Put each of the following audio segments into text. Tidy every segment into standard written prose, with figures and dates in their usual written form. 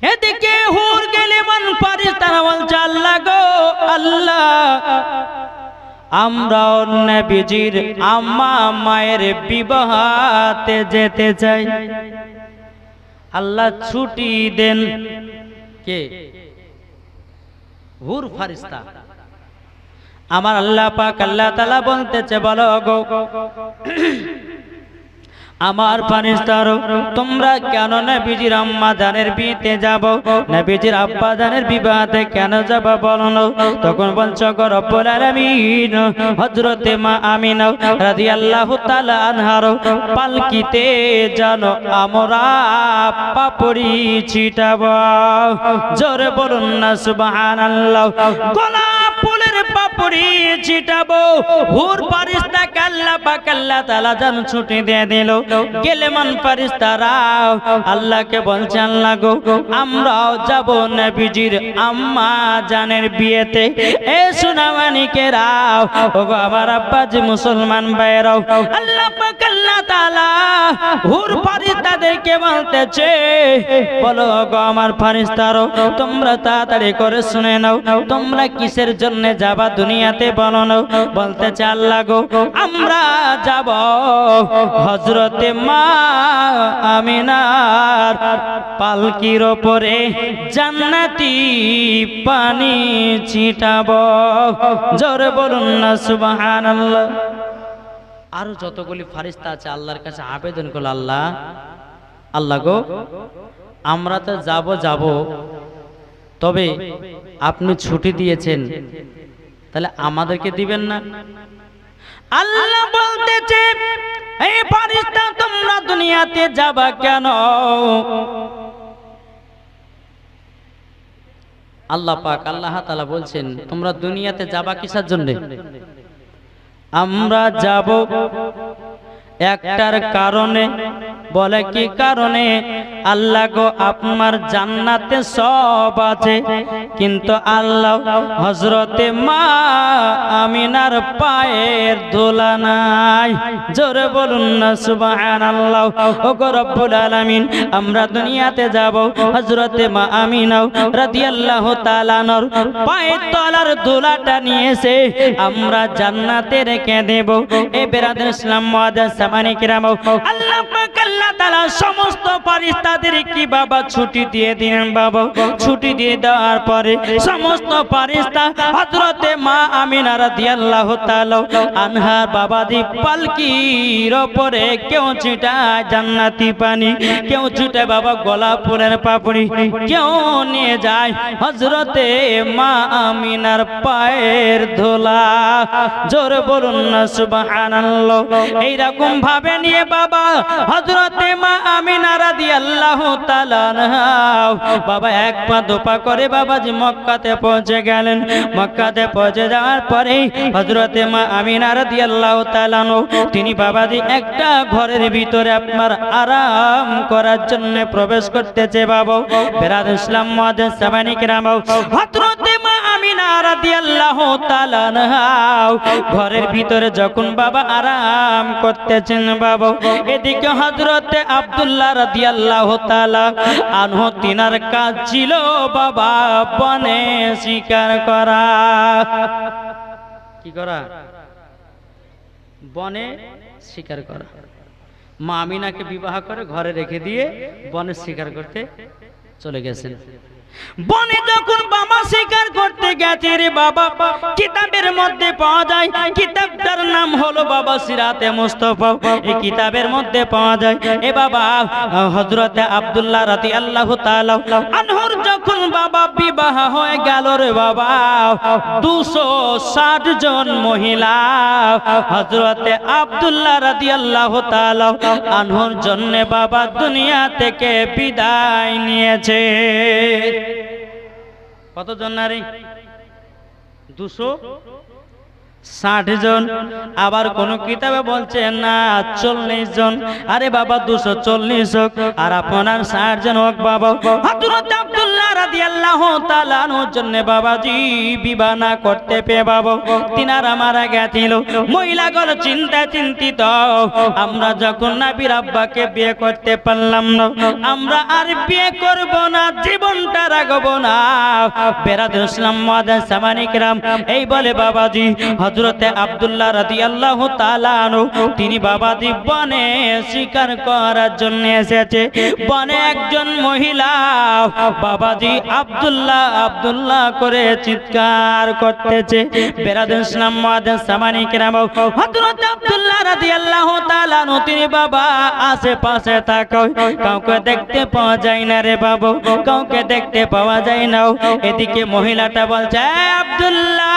এদিকে হুর গিলেমান ফারিস্তারা বলছে আল্লাহ গো আল্লাহ, আমরা নবীজির আম্মা মায়ের বিবাহতে যেতে চাই, আল্লাহ ছুটি দেন। কে? হুর ফারিস্তা। আমার আল্লাহ পাক আল্লাহ তাআলা বলতেছে বলো গো আমার ফারিস্তারো, তোমরা কেন নবীজির আম্মা জানের বিয়েতে যাব, নবীজির আব্বা জানের বিবাহতে কেন যাব বলো না? তখন বলছো গো রব্বুল আলামিন, হযরতে মা আমিনা রাদিয়াল্লাহু তাআলা আনহার পালকিতে জানো আমরা পাপড়ি ছিটাবো। জোরে বলুন না সুবহানাল্লাহ। গোলাপ ফুলের পাপড়ি ছিটাবো। হুর ফারিস্তাকে আল্লাহ পাক আল্লাহ তাআলা জান ছুটি দিয়ে দিল। গিলেমান ফারিস্তারা আল্লাহকে বলছে আল্লাহ গো আমরাও যাব নবীজির আম্মা জানের বিয়েতে। এ সুনামানিকেরা, ওগো আমার আব্বাজি মুসলমান ভাইরাও, আল্লাহ পাক আল্লাহ তাআলা হুর ফারিস্তাদেরকে বলতেছে বলো গো আমার ফারিস্তারো, তোমরা তাড়াতাড়ি করে শুনে নাও, তোমরা কিসের জন্য যাবা দুনিয়াতে বলো না? বলতেছে আল্লাহ গো আমরা যাব হযরতে মা আমিনার পালকির উপরে জান্নাতি পানি ছিটাবো। জোরে বলুন না সুবহানাল্লাহ। আরো যতগুলি ফারিস্তা আছে আল্লাহর কাছে আবেদন করল, আল্লাহ আল্লাহ গো আমরা তো যাব, তবে আপনি ছুটি দিয়েছেন, তাহলে আমাদেরকে দিবেন না? আল্লাহ বলতেছে এই ফারিস্তা তোমরা দুনিয়াতে যাবা কেন? আল্লাহ পাক আল্লাহ তাআলা বলছেন তোমরা দুনিয়াতে যাবা কিসের জন্য? আমরা যাব একটার কারণে। বলে কি কারণে? আল্লাহ গো আপনার জান্নাতে সব আছে, কিন্তু আল্লাহ হযরতে মা আমিনার পায়ের ধুলা নাই। জোরে বলুন না সুবহানাল্লাহ। ও গো রব্বুল আলামিন, আমরা দুনিয়াতে যাব হযরতে মা আমিনা রাদিয়াল্লাহু তাআলা আনহার পায়ের তলার ধুলাটা নিয়ে এসে আমরা জান্নাতে রেখে দেব। এ বেরাদার ইসলাম মুআজ্জাজ সামানি কিরাম, আল্লাহ পাক আল্লাহ তাআলা সমস্ত ফারিস্তাদের কি বাবা ছুটি দিয়ে দিলেন। বাবা ছুটি দিয়ে দেওয়ার পরে সমস্ত ফারিস্তা হযরতে মা আমিনা রাদিয়াল্লাহু তাআলা আনহার বাবাজি পালকির উপরে কেউ ছিটায় জান্নাতি পানি, কেউ ছিটায় বাবা গোলাপ ফুলের পাপড়ি, কেউ নিয়ে যায় হযরতে মা আমিনার পায়ের ধুলা। জোরে বলুন না সুবহানাল্লাহ। এইরকম ভাবে নিয়ে বাবা হযরতে মা আমিনা রাদিয়াল্লাহু তাআলা আনহা বাবা এক পা দুপা করে বাবাজি মক্কাতে পৌঁছে গেলেন। মক্কাতে পৌঁছে যাওয়ার পরে হযরতে মা আমিনা রাদিয়াল্লাহু তাআলা তিনি বাবাজি একটা ঘরের ভিতরে আপনার আরাম করার জন্য প্রবেশ করতেছে। বাবা বেরাদার ইসলাম মুআজ্জাজ সামানি কিরাম, হযরতে মা আমিনা রাদিয়াল্লাহু তাআলা আনহা ঘরের ভিতরে যখন বাবা আরাম করতেছেন বাবা, এদিকে হযরতে আব্দুল্লাহ রাদিয়াল্লাহু তাআলা আনহু তিনার কাজ ছিল বাবা বনে শিকার করা। কি করা? বনে শিকার করা। মা আমিনাকে বিবাহ করে ঘরে রেখে দিয়ে বনে শিকার করতে চলে গেছেন। বনে যখন বাবা শিকার করতে গেছে রে বাবা, কিতাবের মধ্যে পাওয়া যায়, কিতাবটার নাম হলো বাবা সিরাতে মুস্তাফা। এই কিতাবের মধ্যে পাওয়া যায় এ বাবা হযরতে আব্দুল্লাহ রাদিয়াল্লাহু তাআলা আনহুর যখন বাবা বিবাহ হয়ে গেল রে বাবা, 260 জন মহিলা হযরতে আব্দুল্লাহ রাদিয়াল্লাহু তাআলা আনহুর জন্য বাবা দুনিয়া থেকে বিদায় নিয়েছে। কতজন নারী? 200 60 জন, আবার কোন কিতাবে বলছে না 40 জন। আরে বাবা 240 হোক আর আপনার 60 জন হোক বাবা, হযরত আব্দুল্লাহ রাদিয়াল্লাহু তাআলা আনহুর জন্য বাবাজি বিবাহ না করতে পেয়ে বাবা তিনারা মারা গেছিল। মহিলাগুলো চিন্তিত, আমরা যখন নবীর আব্বাকে বিয়ে করতে পারলাম না, আমরা আর বিয়ে করব না, জীবনটা রাখবো না। বেরাদুল ইসলাম মুআজ্জাজ সামানি কিরাম এই বলে বাবাজি হযরতে আব্দুল্লাহ রাদিয়াল্লাহু তাআলা আনহু তিনি বাবাজি বনে শিকার করার জন্য এসেছে। বনে একজন মহিলা বাবাজি আব্দুল্লাহ আব্দুল্লাহ করে চিৎকার করতেছে। বেরাদুল ইসলাম মুআজ্জাজ সামানি কিরাম হযরতে আব্দুল্লাহ রাদিয়াল্লাহু তাআলা আনহু তিনি বাবা আশেপাশে তাকাও, কাউকে দেখতে পাওয়া যায় না রে বাবা, কাউকে দেখতে পাওয়া যায় না। এদিকে মহিলাটা বলছে আব্দুল্লাহ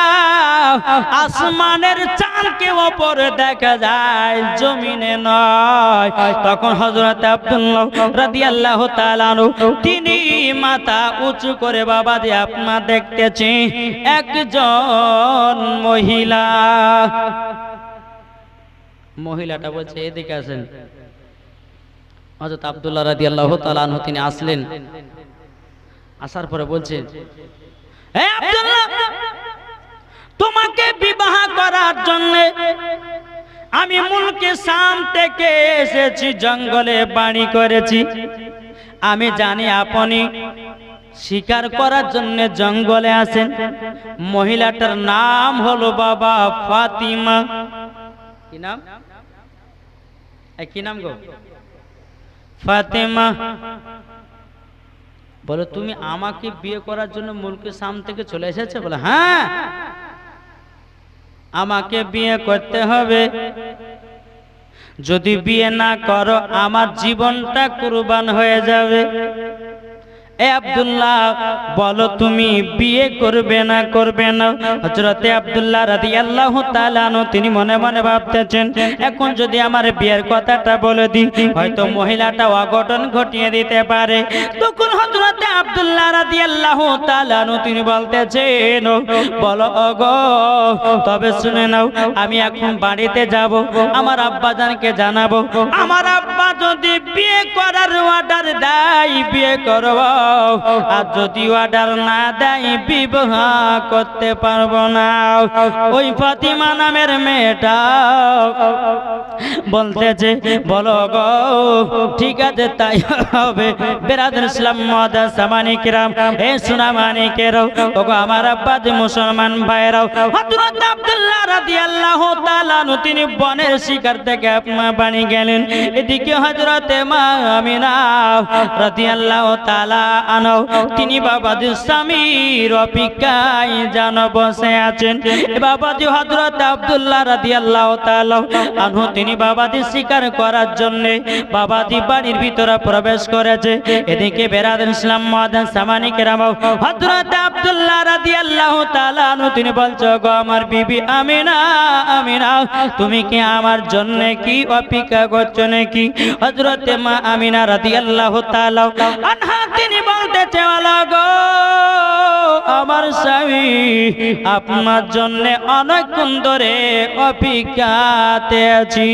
আসমানের চাঁদকে উপরে দেখা যায়, জমিনে নয়। তখন হযরত আব্দুল্লাহ রাদিয়াল্লাহু তাআলা আনহু তিনি মাথা উঁচু করে বাবাজি আপনা দেখতেছি একজন মহিলাটা বলছে এদিকে আসেন। হযরত আব্দুল্লাহ রাদিয়াল্লাহু তাআলা আনহু তিনি আসলেন, আসার পরে বলছেন হে আব্দুল্লাহ তোমাকে বিবাহ করার জন্য আমি মুলকে শাম থেকে এসেছি, জঙ্গলে বাড়ি করেছি। আমি জানি আপনি শিকার করার জন্য জঙ্গলে আসেন। মহিলাটার নাম হলো বাবা ফাতিমা। কি নাম? কি নাম গো? ফাতিমা। বলে তুমি আমাকে বিয়ে করার জন্য মুলকে শাম থেকে চলে এসেছে? বলে হ্যাঁ, আমাকে বিয়ে করতে হবে, যদি বিয়ে না করো আমার জীবনটা কুরবান হয়ে যাবে। এ আব্দুল্লাহ বলো তুমি বিয়ে করবে না করবে না? হযরতে আব্দুল্লাহ রাদিয়াল্লাহু তাআলা আনহু তিনি মনে মনে ভাবতেছেন এখন যদি আমার বিয়ের কথাটা বলে দিই হয়তো মহিলাটা অঘটন ঘটিয়ে দিতে পারে। তখন হযরতে আব্দুল্লাহ রাদিয়াল্লাহু তাআলা আনহু তিনি বলতেছেন বলো ওগো তবে শুনে নাও, আমি এখন বাড়িতে যাব, আমার আব্বাজানকে জানাবো, আমার আব্বা যদি বিয়ে করার অর্ডার দেয় বিয়ে করব, আর যদি অর্ডার না দেয় বিবাহ করতে পারবো না। ওই ফাতিমা নামের মেয়েটা বলতেছে বলো গো ঠিক আছে তাই হবে। বেরাদুল ইসলাম মুআজ্জাজ সামানি কিরাম এ সোনা মানিকেরাও ওগো আমার আব্বা যে মুসলমান ভাইরাও, হযরত আব্দুল্লাহ রাদিয়াল্লাহু তাআলা আনহু তিনি বনের শিকার থেকে আপনা বাড়ি গেলেন। এদিকে হযরতে মা আমিনা রাদিয়াল্লাহু তাআলা আনহু তিনি বাবাজি স্বামীর অপেক্ষায় যেন বসে আছেন। বাবাজি হযরত আব্দুল্লাহ রাদিয়াল্লাহু তাআলা আনহু তিনি বাবাজি শিকার করার জন্য বাবাজি বাড়ির ভিতরে প্রবেশ করেছে। এদিকে বেরাদুল ইসলাম মুআজ্জাজ সামানি কিরাম হযরত আব্দুল্লাহ রাদিয়াল্লাহু তাআলা আনহু তিনি বলছো গো আমার বিবি আমিনা, আমিনা তুমি কি আমার জন্য কি অপেক্ষা করছো নাকি? হযরতে মা আমিনা রাদিয়াল্লাহু তাআলা আনহা তিনি বলতেছে গো আমার স্বামী আপনার জন্য অনেকক্ষণ ধরে অপেক্ষাতে আছি।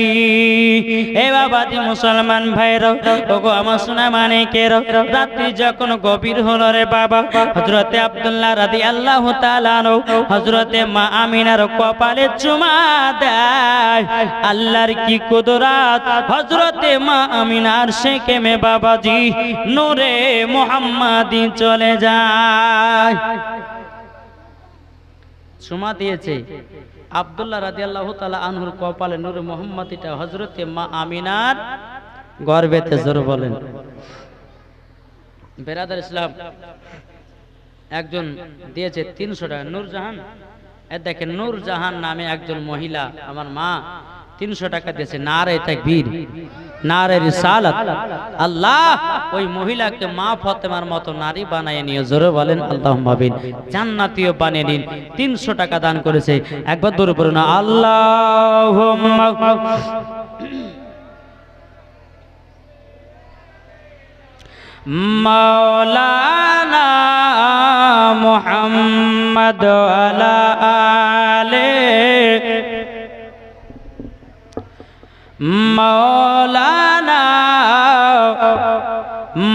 এ বাবাজি মুসলমান ভাইরাও ওগো আমার সোনা মানিকেরাও, রাত্রি যখন গভীর হলো রে বাবা হযরতে আব্দুল্লাহ রাদিয়াল্লাহু তাআলা আনহু হযরতে মা আমিনার কপালে চুমা দেয়। আল্লাহর কি কুদরত, হযরতে মা আমিনার শেকেমে বাবাজি নূরে মুহাম্মাদি চলে যায়। চুমা দিয়েছে আব্দুল্লাহ রাদিয়াল্লাহু তাআলা আনহুর কপালে নূরে মুহাম্মাদিটা হযরতে মা আমিনার গর্ভেতে। জোর বলেন। বেরাদার ইসলাম একজন দিয়েছে 300 টাকা নূরজাহান। দেখেন নূরজাহান নামে একজন মহিলা আমার মা 300 টাকা দিয়েছে। নারে তাকবীর, নারে রিসালাত। আল্লাহ ওই মহিলাকে মা ফাতেমার মতো নারী বানিয়ে নিয়ে জোরে বলেন আল্লাহুম্মা আমিন, জান্নাতীয় বানিয়ে নিন। 300 টাকা দান করেছে। একবার দূরে পড়ুন আল্লাহুম্মা মাওলানা মুহাম্মদ মুহাম্মদ আলা আলে মৌলানা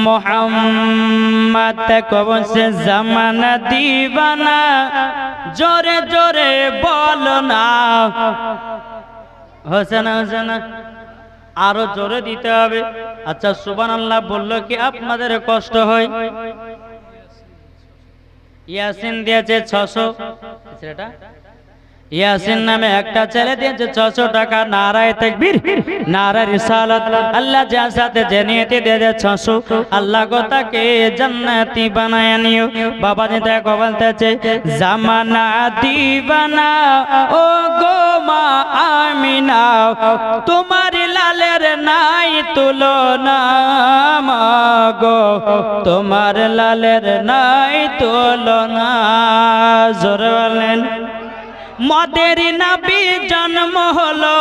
মোহাম্মদ কবন সে জামানা দিবানা জোরে জোরে বলো না হোসেনা হোসেনা আরো জোরে দিতে হবে। আচ্ছা সুবহানাল্লাহ বললো কি আপনাদের কষ্ট হয়? ইয়াসিন দিয়েছে 600 সেটা ইয়াসিন নামে একটা ছেলে দিয়েছে 600 টাকা। নারায়ে তাকবীর নারায়ে রিসালাত। আল্লাহ যার সাথে জেনিয়েতে দিয়েছে 600, আল্লাহ গো তাকে জান্নাতি বানায় নিও। বাবা জি দেখো বলতেছে জামানা দিবানা ও গো মা আমিনা তোমার লালের নাই তুলনা মা গো তোমার লালের নাই তুলনা। জোরে বলেন মদের নবী জন্ম হলো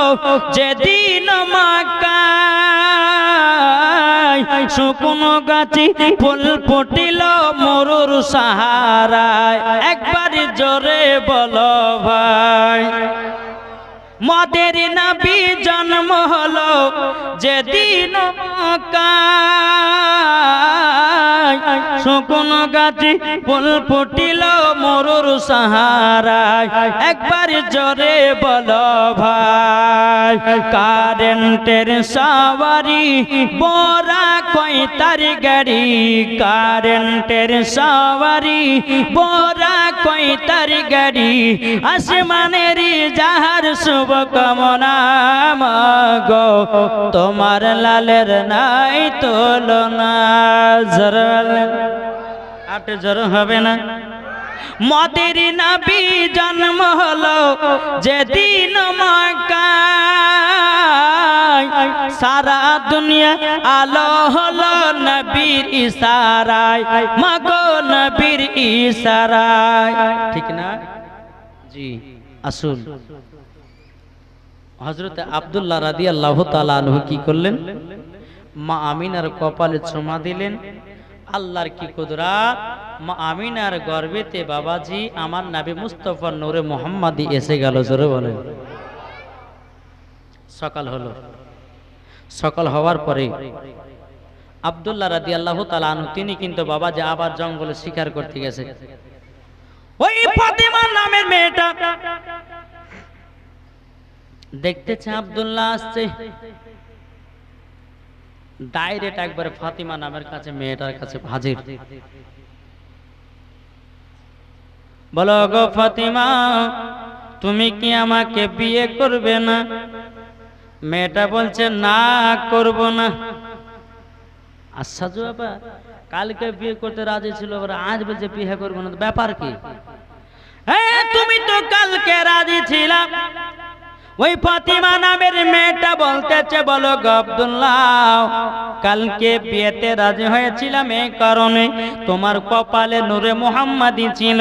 যেদিন মক্কায় শুকনো গাছি ফুল ফুটিল মরুর সাহারায়। একবার জোরে বলো ভাই মদের নবী জন্ম হলো যেদিন মক্কায় শুকনো গাছি ফুল ফুটিল মরুর সাহারায়। একবার জোরে বলো ভাই কারেন্টের সওয়ারি বড়া কই তার গাড়ি কারেন্টের সওয়ারি বড়া কই তার গাড়ি আসমানের যাহার শুভ কামনা মাগো তোমার লালের নাই তুলনা। আট জোর হবে না? মদের নবী জন্ম হলো যেদিন মক্কায় সারা দুনিয়া আলো হলো নবীর ইশারায় মাগো নবীর ইশারায়। ঠিক না জি? আসুন হযরত আব্দুল্লাহ রাদিয়াল্লাহু তাআলা আনহু কি করলেন? মা আমিনার কপালে চুমা দিলেন। আল্লাহর কি কুদরত, মা আমিনার গর্ভেতে বাবাজি আমার নবী মুস্তাফা নূরে মুহাম্মাদি এসে গেল। জোরে বলেন। সকাল হলো। সকাল হওয়ার পরে আব্দুল্লাহ রাদিয়াল্লাহু তাআলা আনহু তিনি কিন্তু বাবাজি আবার জঙ্গলে শিকার করতে গেছে। ওই ফাতিমা নামের মেয়েটা দেখতেছে আব্দুল্লাহ আসছে, ডাইরেক্ট একবার ফাতিমা নামের কাছে মেয়েটার কাছে হাজির। বলো গো ফাতিমা তুমি কি আমাকে বিয়ে করবে না? মেয়েটা বলছে না করব না। আচ্ছা বাবা কালকে বিয়ে করতে রাজি ছিল, আজ বলছে বিয়ে করবো না, ব্যাপার কি? হ্যাঁ তুমি তো কালকে রাজি ছিলা। ওই ফাতিমা নামের মেয়েটা বলতেছে বলো গো আব্দুল্লাহ কালকে বিয়েতে রাজি হয়েছিলাম এই কারণে তোমার কপালে নূরে মুহাম্মাদি ছিল,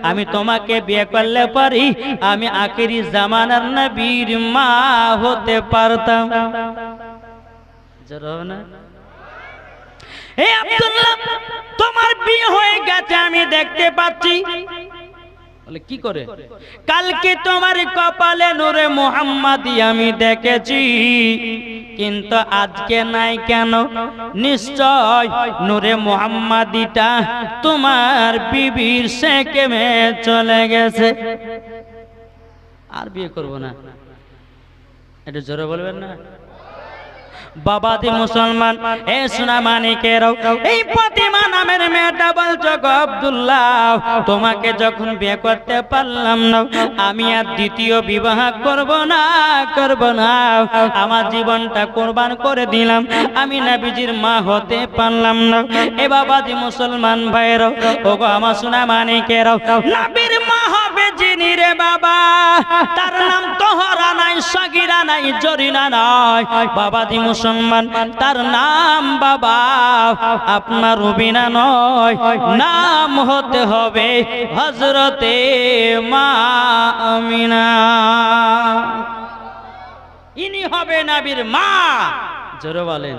আমি তোমাকে বিয়ে করলে পারি আমি আখিরি জামানার নবীর মা হতে পারতাম। জোরে না? এই আব্দুল্লাহ তোমার বিয়ে হয়ে গেছে আমি দেখতে পাচ্ছি। বলে কি করে? কালকে তোমার কপালে নূরে মুহাম্মাদি আমি দেখেছি, কিন্তু আজকে নাই কেন? নিশ্চয় নূরে মুহাম্মাদিটা তোমার বিবির সেকেমে চলে গেছে। আর বিয়ে করব না। একটু জোরে বলবেন না? বাবাজি মুসলমান এ সোনা মানিকেরাও এই ফাতিমা নামের মেয়েটা বলছো গো আব্দুল্লাহ তোমাকে যখন বিয়ে করতে পারলাম না আমি আর দ্বিতীয় বিবাহ করব না আমার জীবনটা কুরবান করে দিলাম, আমি নবীজির মা হতে পারলাম না। এ বাবাজি মুসলমান ভাইরাও ও গো আমার সোনা মানিকেরাও নবীর মা হবে যিনি রে বাবা তার নাম তোহরা নাই, সাগিরা নাই, জরিনা নাই। বাবাজি মুসলমান তার নাম বাবা আপনার রুবিনা নয়, নাম হতে হবে হযরতে মা আমিনা। ইনি হবে নবীর মা। জোরে বলেন।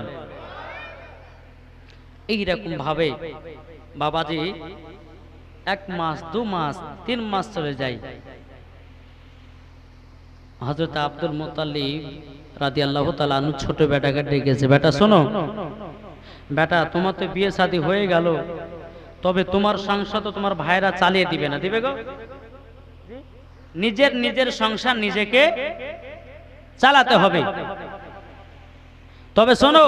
এইরকম ভাবে বাবাজি 1 মাস 2 মাস 3 মাস চলে যায়। হযরত আব্দুল মুত্তালিব রাদিয়াল্লাহু তাআলা আনহু ছোট বেটাকে ডেকেছে, বেটা শোনো, বেটা তোমার তো বিয়ে শাদী হয়ে গেল, তবে তোমার সংসার তো তোমার ভাইরা চালিয়ে দিবে না, দিবে গো? নিজের সংসার নিজেকে চালাতে হবে। তবে শোনো,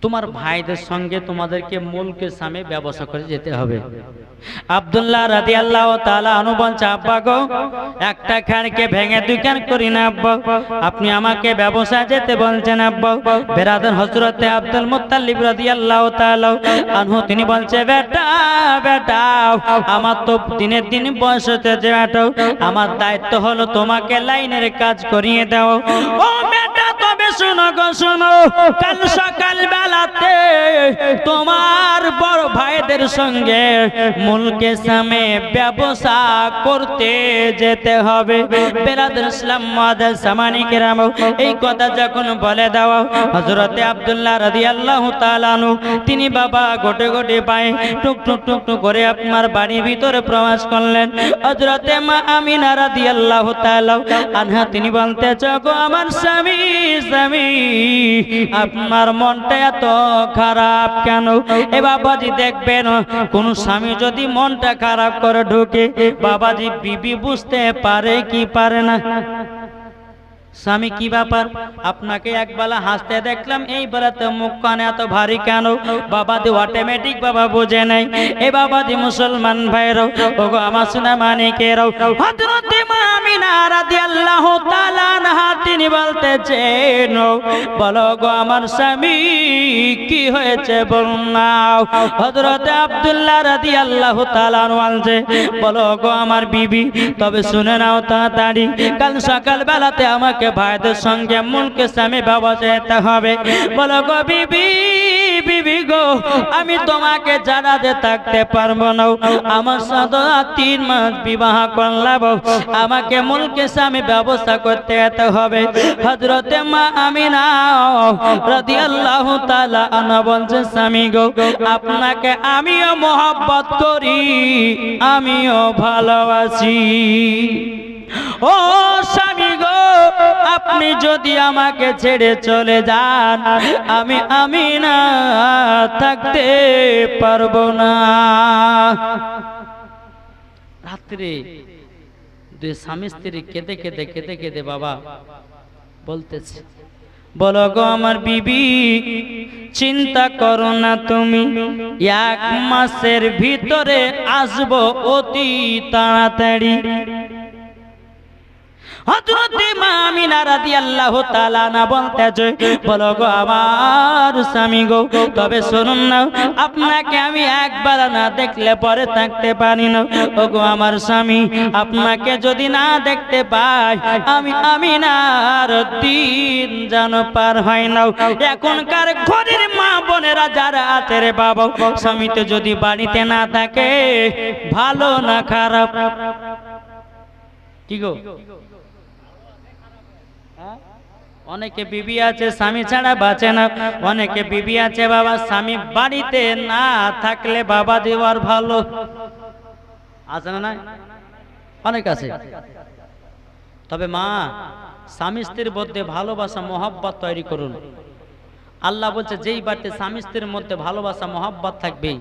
তোমার ভাইদের সঙ্গে তোমাদেরকে মুলকে সামে ব্যবসা করে যেতে হবে। আব্দুল্লাহ রাদিয়াল্লাহু তাআলা আনহু বলছে, আব্বা গো, একটা খানকে ভেঙে দুই খান করি না আব্বা, আপনি আমাকে ব্যবসা যেতে বলছেন আব্বা। বেরাদার হযরতে আব্দুল মুত্তালিব রাদিয়াল্লাহু তাআলা আনহু তিনি বলছে, বেটা বেটা, আমার তো দিনের দিন বয়স হতে বেটা, আমার দায়িত্ব হলো তোমাকে লাইনের কাজ করিয়ে দাও। ও বেটা, তবে শোনো গো শোনো, কাল সকাল বেলাতে তোমার বড় ভাইদের সঙ্গে মুলকে সামে ব্যবসা করতে যেতে হবে। বেরাদার ইসলাম মুআদ্দাস সামানি কেরাম, এই কথা যখন বলে দাও, হযরতে আব্দুল্লাহ রাদিয়াল্লাহু তাআলা আনহু তিনি বাবা গোটে গোটে পায়ে টুক টুক টুক টুক করে আপনার বাড়ির ভিতরে প্রবেশ করলেন। হযরতে মা আমিনা রাদিয়াল্লাহু তাআলা আনহা তিনি বলতেছে, গো আমার স্বামী স্বামী, আপনার মনটা এত খারাপ কেন? এ বাবাজি দেখবেন, কোন স্বামী যদি মনটা খারাপ করে ঢুকে, বাবাজি বিবি বুঝতে পারে কি পারে না? স্বামী কি ব্যাপার, আপনাকে একবেলা হাসতে দেখলাম, এই বেলাতে মুখ কান এত ভারী কেন? বাবাজি অটোমেটিক বাবা বুঝে নাই। এ বাবাজি মুসলমান ভাইরাও, ওগো আমার সোনা মানিকেরাও, হযরতে মা আমিনা রাদিয়াল্লাহু তাআলা আনহা তিনি বলতেছেন, বলো গো আমার স্বামী কি হয়েছে বলুন না। হযরতে আব্দুল্লাহ রাদিয়াল্লাহু তাআলা আনহু বলছে, বলো গো আমার বিবি, তবে শুনে নাও তাড়াতাড়ি, কাল সকাল বেলাতে আমাকে ভাইদের সঙ্গে মুলকে সামে ব্যবসা যেতে হবে। বলো গো বিবি, বিবি গো, আমি তোমাকে জানাতে থাকতে পারবো না, আমার সাথে 3 মাস বিবাহ করলাম, আমাকে মুলকে সামে ব্যবস্থা করতে যেতে হবে। হযরতে মা আমিনা রাদিয়াল্লাহু তাআলা আনহা বলছে, স্বামী গো, আপনাকে আমিও মহব্বত করি, আমিও ভালোবাসি। ও স্বামী গো, আপনি যদি আমাকে ছেড়ে চলে যান, আমি আমিনা থাকতে পারবো না। রাত্রে দুই স্বামী স্ত্রী কেঁদে কেঁদে কেঁদে কেঁদে বাবা বলতেছে, বলো গো আমার বিবি, চিন্তা করো না তুমি, 1 মাসের ভিতরে আসবো অতি তাড়াতাড়ি। হযরতে মা আমিনা রাদিয়াল্লাহু তাআলা না বলতেছে, বলো গো আমার স্বামী গো, তবে শুনুন না, আপনাকে আমি একবার না দেখলে পরে থাকতে পারি না। ওগো আমার স্বামী, আপনাকে যদি না দেখতে পাই, আমি আমিনার দিন যেন পার হয় না। এখনকার ঘরের মা বোনেরা যারা আছে রে বাবা, স্বামীতে যদি বাড়িতে না থাকে, ভালো না খারাপ? কি গো, অনেকে বিবি আছে স্বামী ছাড়া বাঁচে না, অনেকে বিবি আছে বাবা স্বামী বাড়িতে না থাকলে বাবা দেওয়ার ভালো আছে না? অনেক আছে। তবে মা, স্বামী স্ত্রীর মধ্যে ভালোবাসা মহব্বত তৈরি করুন। আল্লাহ বলছে, যেই বাড়িতে স্বামী স্ত্রীর মধ্যে ভালোবাসা মহব্বত থাকবে,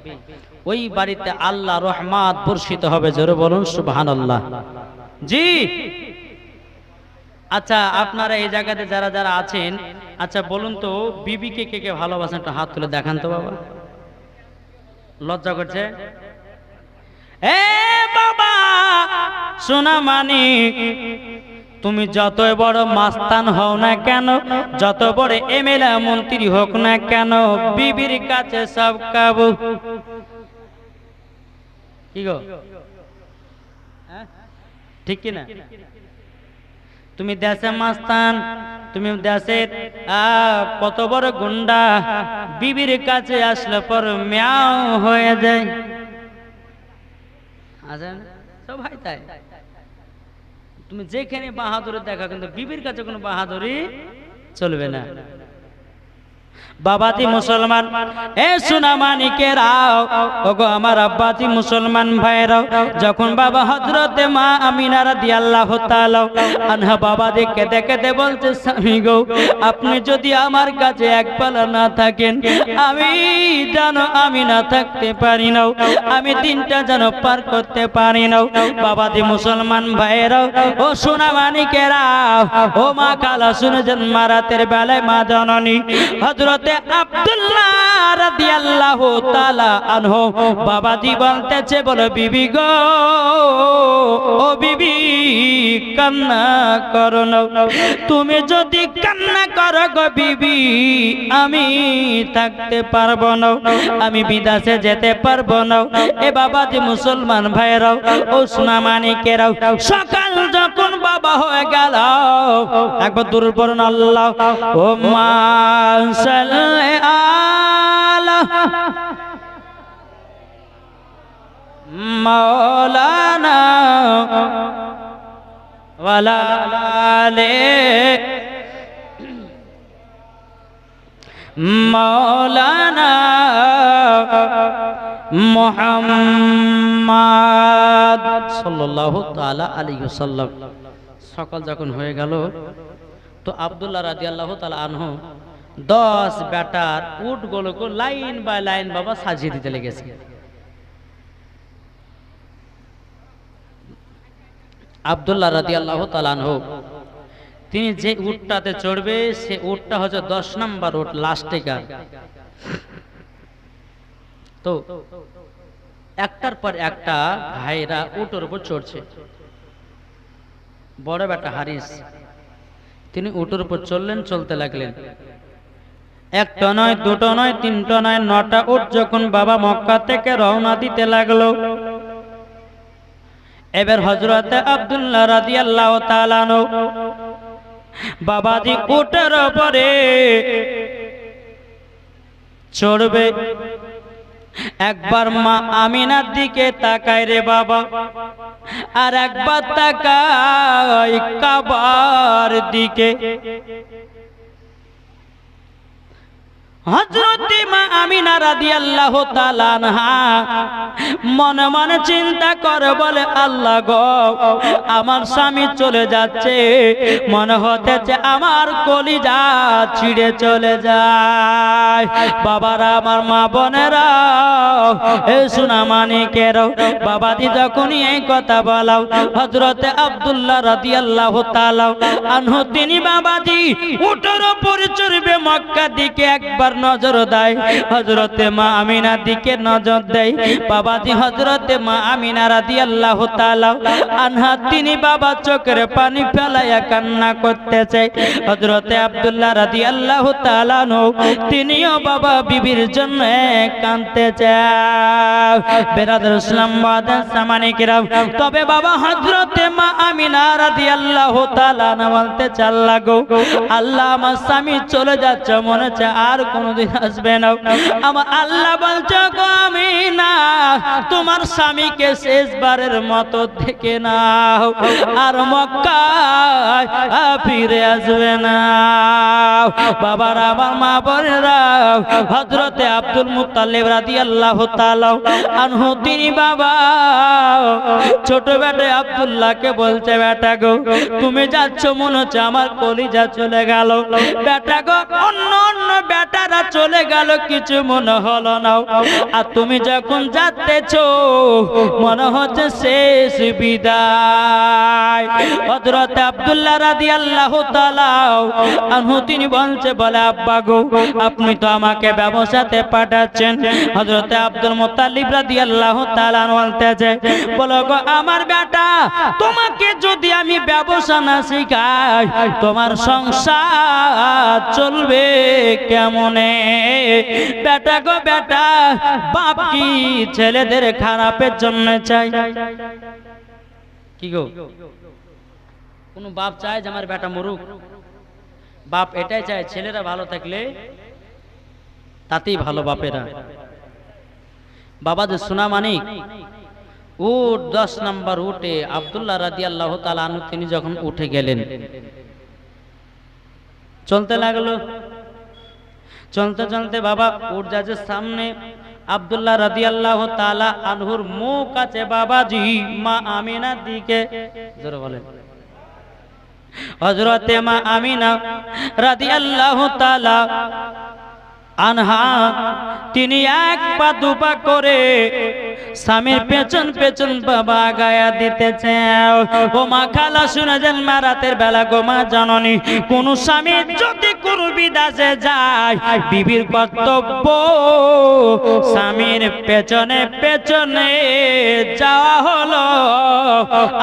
ওই বাড়িতে আল্লাহ রহমত বর্ষিত হবে। জোরে বলুন সুবহানাল্লাহ। জি, আচ্ছা আপনারা এই জায়গাতে যারা যারা আছেন, আচ্ছা বলুন তো, বিবিকে কে কে ভালোবাসেন? একটা হাত তুলে দেখান তো বাবা। লজ্জা করছে? এ বাবা সোনা মানিক, তুমি যতই বড় মাস্তান হও না কেন, যত বড় এমএলএ মন্ত্রী হোক না কেন, বিবির কাছে সব কাবু। কি গো, ঠিক কি না? তুমি দেশে মাস্তান, তুমি দেশের কত বড় গুন্ডা, বিবির কাছে আসলে পর মিয়াও হয়ে যায়। সবাই তাই, তুমি যেখানে বাহাদুরি দেখা, কিন্তু বিবির কাছে কোনো বাহাদুরি চলবে না। বাবাজি মুসলমান, এ সোনামানিকেরাও, ওগো আমার আব্বাজি মুসলমান ভাইরাও, যখন বাবা হযরতে মা আমিনা রাদিয়াল্লাহু তাআলা আনহা বাবাজি কেঁদে কেঁদে বলছে, স্বামী গো, আপনি যদি আমার কাছে একবেলা না থাকেন, আমি জানো আমি না থাকতে পারি না, আমি দিনটা যেন পার করতে পারি না। বাবাজি মুসলমান ভাইরাও, ও সোনামানিকেরাও, ও মা কালা শুনেছেন, মা রাতের বেলায় মা জননী হযরতে আব্দুল্লাহ রাদিয়াল্লাহু তাআলা আনহু বাবাজি বলতেছে, বলো বিবি গো, ও বিবি কান্না করো না, তুমি যদি কান্না করো গো বিবি, আমি থাকতে পারবো না, আমি বিদেশে যেতে পারবো না। এ বাবাজি মুসলমান ভাইরাও, ও সোনামানিকেরাও, সকাল যখন বাবা হয়ে গেল, একবার দূর পড়ুন আল্লাহ ও মা সাল্লি আলা মাওলানা ওয়ালা আলে মাওলানা মুহাম্মদ সাল্লাল্লাহু তাআলা আলাইহি ওয়াসাল্লাম। সকাল যখন হয়ে গেল, তো আব্দুল্লাহ রাদিয়াল্লাহু তাআলা আনহু 10 বেটার উটগুলোকে লাইন বাই লাইন বাবা সাজিয়ে দিতে লেগেছে। আব্দুল্লাহ রাদিয়াল্লাহু তাআলা আনহু তিনি যে উটটাতে চড়বে, সে উটটা হচ্ছে 10 নম্বর উট, লাস্টে কার। তো একটার পর একটা ভাইরা উটের উপর চড়ছে। বড় বেটা হারিস তিনি উটের উপর চললেন, চলতে লাগলেন। একটা নয়, দুটো নয়, তিনটা নয়, 9টা উট যখন বাবা মক্কা থেকে রওনা দিতে লাগলো, এবার হযরতে আব্দুল্লাহ রাদিয়াল্লাহু তাআলা আনহু বাবাজি উটের উপরে চড়বে। একবার মা আমিনার দিকে তাকায় রে বাবা, আর একবার তাকায় কাবার দিকে। হযরতে মা আমিনা রাদিয়াল্লাহু তাআলা আনহা মনে মনে চিন্তা করে, বলে আল্লাহ গো, আমার স্বামী চলে যাচ্ছে, মনে হতেছে আমার কলিজা ছিঁড়ে চলে যায়। বাবারা, আমার মা বোনেরা, এ সোনামানিকেরাও, বাবাজি যখনই এই কথা বলাও, হযরতে আব্দুল্লাহ রাদিয়াল্লাহু তাআলা আনহু তিনি বাবাজি উটের উপরে চড়বে, মক্কার দিকে একবার নজর দেয়, হযরতে মা আমিনার দিকে নজর দেয়। বাবাজি হযরতে মা আমিনা রাদিয়াল্লাহু তাআলা আনহা তিনি বাবা চোখের পানি ফেলাইয়া কান্না করতেছে। হযরতে আব্দুল্লাহ রাদিয়াল্লাহু তাআলা তিনিও বাবা বিবির জন্য কাঁদতেছে। বেরাদর ইসলাম ওয়াদান সামানিকেরাম, তবে বাবা হযরতে মা আমিনা রাদিয়াল্লাহু তাআলা বলতে চাল্লা গো, আল্লাহ আমার স্বামী চলে যাচ্ছে, মনে হচ্ছে আর কোনদিন আসবে না। আমার আল্লাহ বলছে গো আমিনা, তোমার স্বামীকে শেষবারের মতো দেখে নাও, আর মক্কায় ফিরে আসবে না। বাবার আমার মা বোনেরা, হযরতে আব্দুল মুত্তালিব রাদিয়াল্লাহু তাআলা আনহু তিনি বাবা ছোট বেটা আব্দুল্লাহকে বলছে, বেটা গো তুমি যাচ্ছ, মনে হচ্ছে আমার কলিজা চলে গেল। বেটা গো, অন্য অন্য বেটারা চলে গেল, কিছু মনে হলো না, আর তুমি যখন যাচ্তেছো মনে হচ্ছে শেষ বিদায়। হযরত আব্দুল্লাহ রাদিয়াল্লাহু তাআলা আনহু তিনি বলছে, বলে আব্বা গো, আপনি তো আমাকে ব্যবসাতে পাঠাচ্ছেন। হযরত আব্দুল মুত্তালিব রাদিয়াল্লাহু তাআলা বলতেছে, বলো গো আমার বেটা, তোমাকে যদি আমি ব্যবসা না শিখাই, তোমার সংসার চলবে কেমনে? বেটা গো বেটা, বাপ কি ছেলেদের খারাপের জন্য চাই? কি গো, কোন বাপ চায় যে আমার বেটা মরুক? বাপ এটাই চায় ছেলেরা ভালো থাকলে তাতেই ভালো বাপেরা। বাবা যে সোনামানিক উট 10 নম্বর উঠে আব্দুল্লাহ রাদিয়াল্লাহু তাআলা আনহু তিনি যখন উঠে গেলেন, চলতে লাগলো। চলতে চলতে বাবা উড়জাহাজের সামনে আব্দুল্লাহ রাদিয়াল্লাহু তাআলা আনহুর মুখ আছে বাবাজি মা আমিনার দিকে। জোরে বলেন। হযরতে মা আমিনা রাদিয়াল্লাহু তাআলা আনহা তিনি এক পা দুপা করে স্বামীর পেছন পেছন বাবা গায়া দিতেছে। ও মা খালা শুনে যান, মা রাতের বেলা গো মা জননী, কোন স্বামী যদি কোন বিদেশে যায়, বিবির কর্তব্য স্বামীর পেছনে পেছনে যাওয়া হলো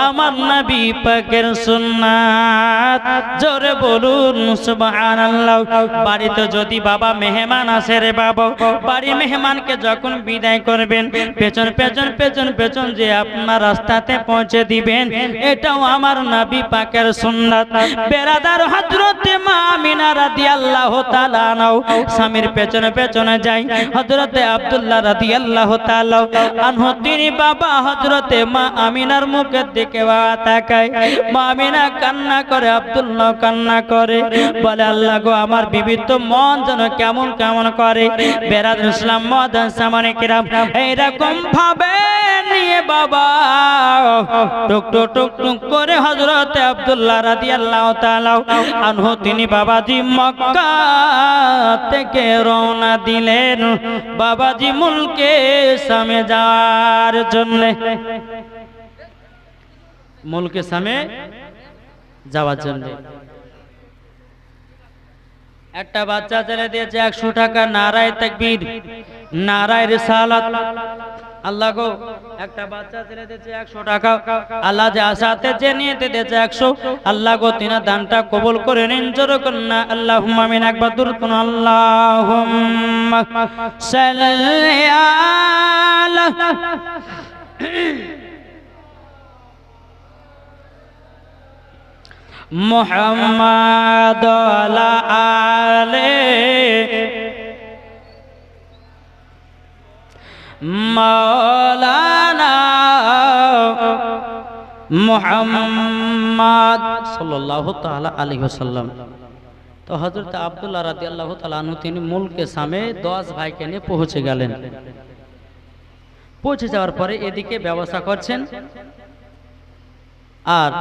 আমার নবী পাকের সুন্নাত। জোরে বলুন সুবহানাল্লাহ। বাড়িতে যদি বাবা মেহমান আসে রে বাবা, বাড়ির মেহমানকে যখন বিদায় করবেন, পেছন পেছন পেছন পেছন যে আপনার রাস্তাতে পৌঁছে দিবেন, এটাও আমার নবী পাকের সুন্নাত। বেরাদার হযরতে মা আমিনা রাদিয়াল্লাহু তাআলা আনহু স্বামীর পেছনে পেছনে যাই। হযরতে আব্দুল্লাহ রাদিয়াল্লাহু তাআলা আনহু তিনি বাবা হযরতে মা আমিনার মুখের দিকে তাকায়। মা আমিনা কান্না করে, আব্দুল্লাহ কান্না করে, বলে আল্লাহ গো আমার বিবি তো মন যেন কেমন কেমন করে। বেরাদার ইসলাম মুআদ্দান সামানে কিরাম এইরকম ভাবে নিয়ে বাবা টুক টুক টুক টুক করে হযরতে আব্দুল্লাহ রাদিয়াল্লাহু তাআলা আনহু তিনি বাবাজি মক্কা থেকে রওনা দিলেন বাবাজি মুলকে শামে যাওয়ার জন্য। মুলকে শামে যাওয়ার জন্য একটা বাচ্চা ছেলে দিয়েছে 100 টাকা। নারায়ে তাকবীর, নারায়ে রিসালাত। আল্লাহ গো একটা বাচ্চা ছেলে দিয়েছে 100 টাকা। আল্লাহ যে আশাতে যে নিয়েতে দিয়েছে 100, আল্লাহ গো তিনা দানটা কবুল করে নিন। জোরে করুন না আল্লাহুম্মা আমিন। একবার দরুদ পড়ুন। আল্লাহুম্মা সাল্লি আলা মুহাম্মাদ ওয়ালা আলে মাওলানা মুহাম্মদ সাল্লাল্লাহু তাআলা আলাইহি ওয়াসাল্লাম। তো হযরত আব্দুল্লাহ রাদিয়াল্লাহু তাআলা আনহু তিনি মুলকে শামে 10 ভাইকে নিয়ে পৌঁছে গেলেন। পৌঁছে যাওয়ার পরে এদিকে ব্যবস্থা করছেন, আর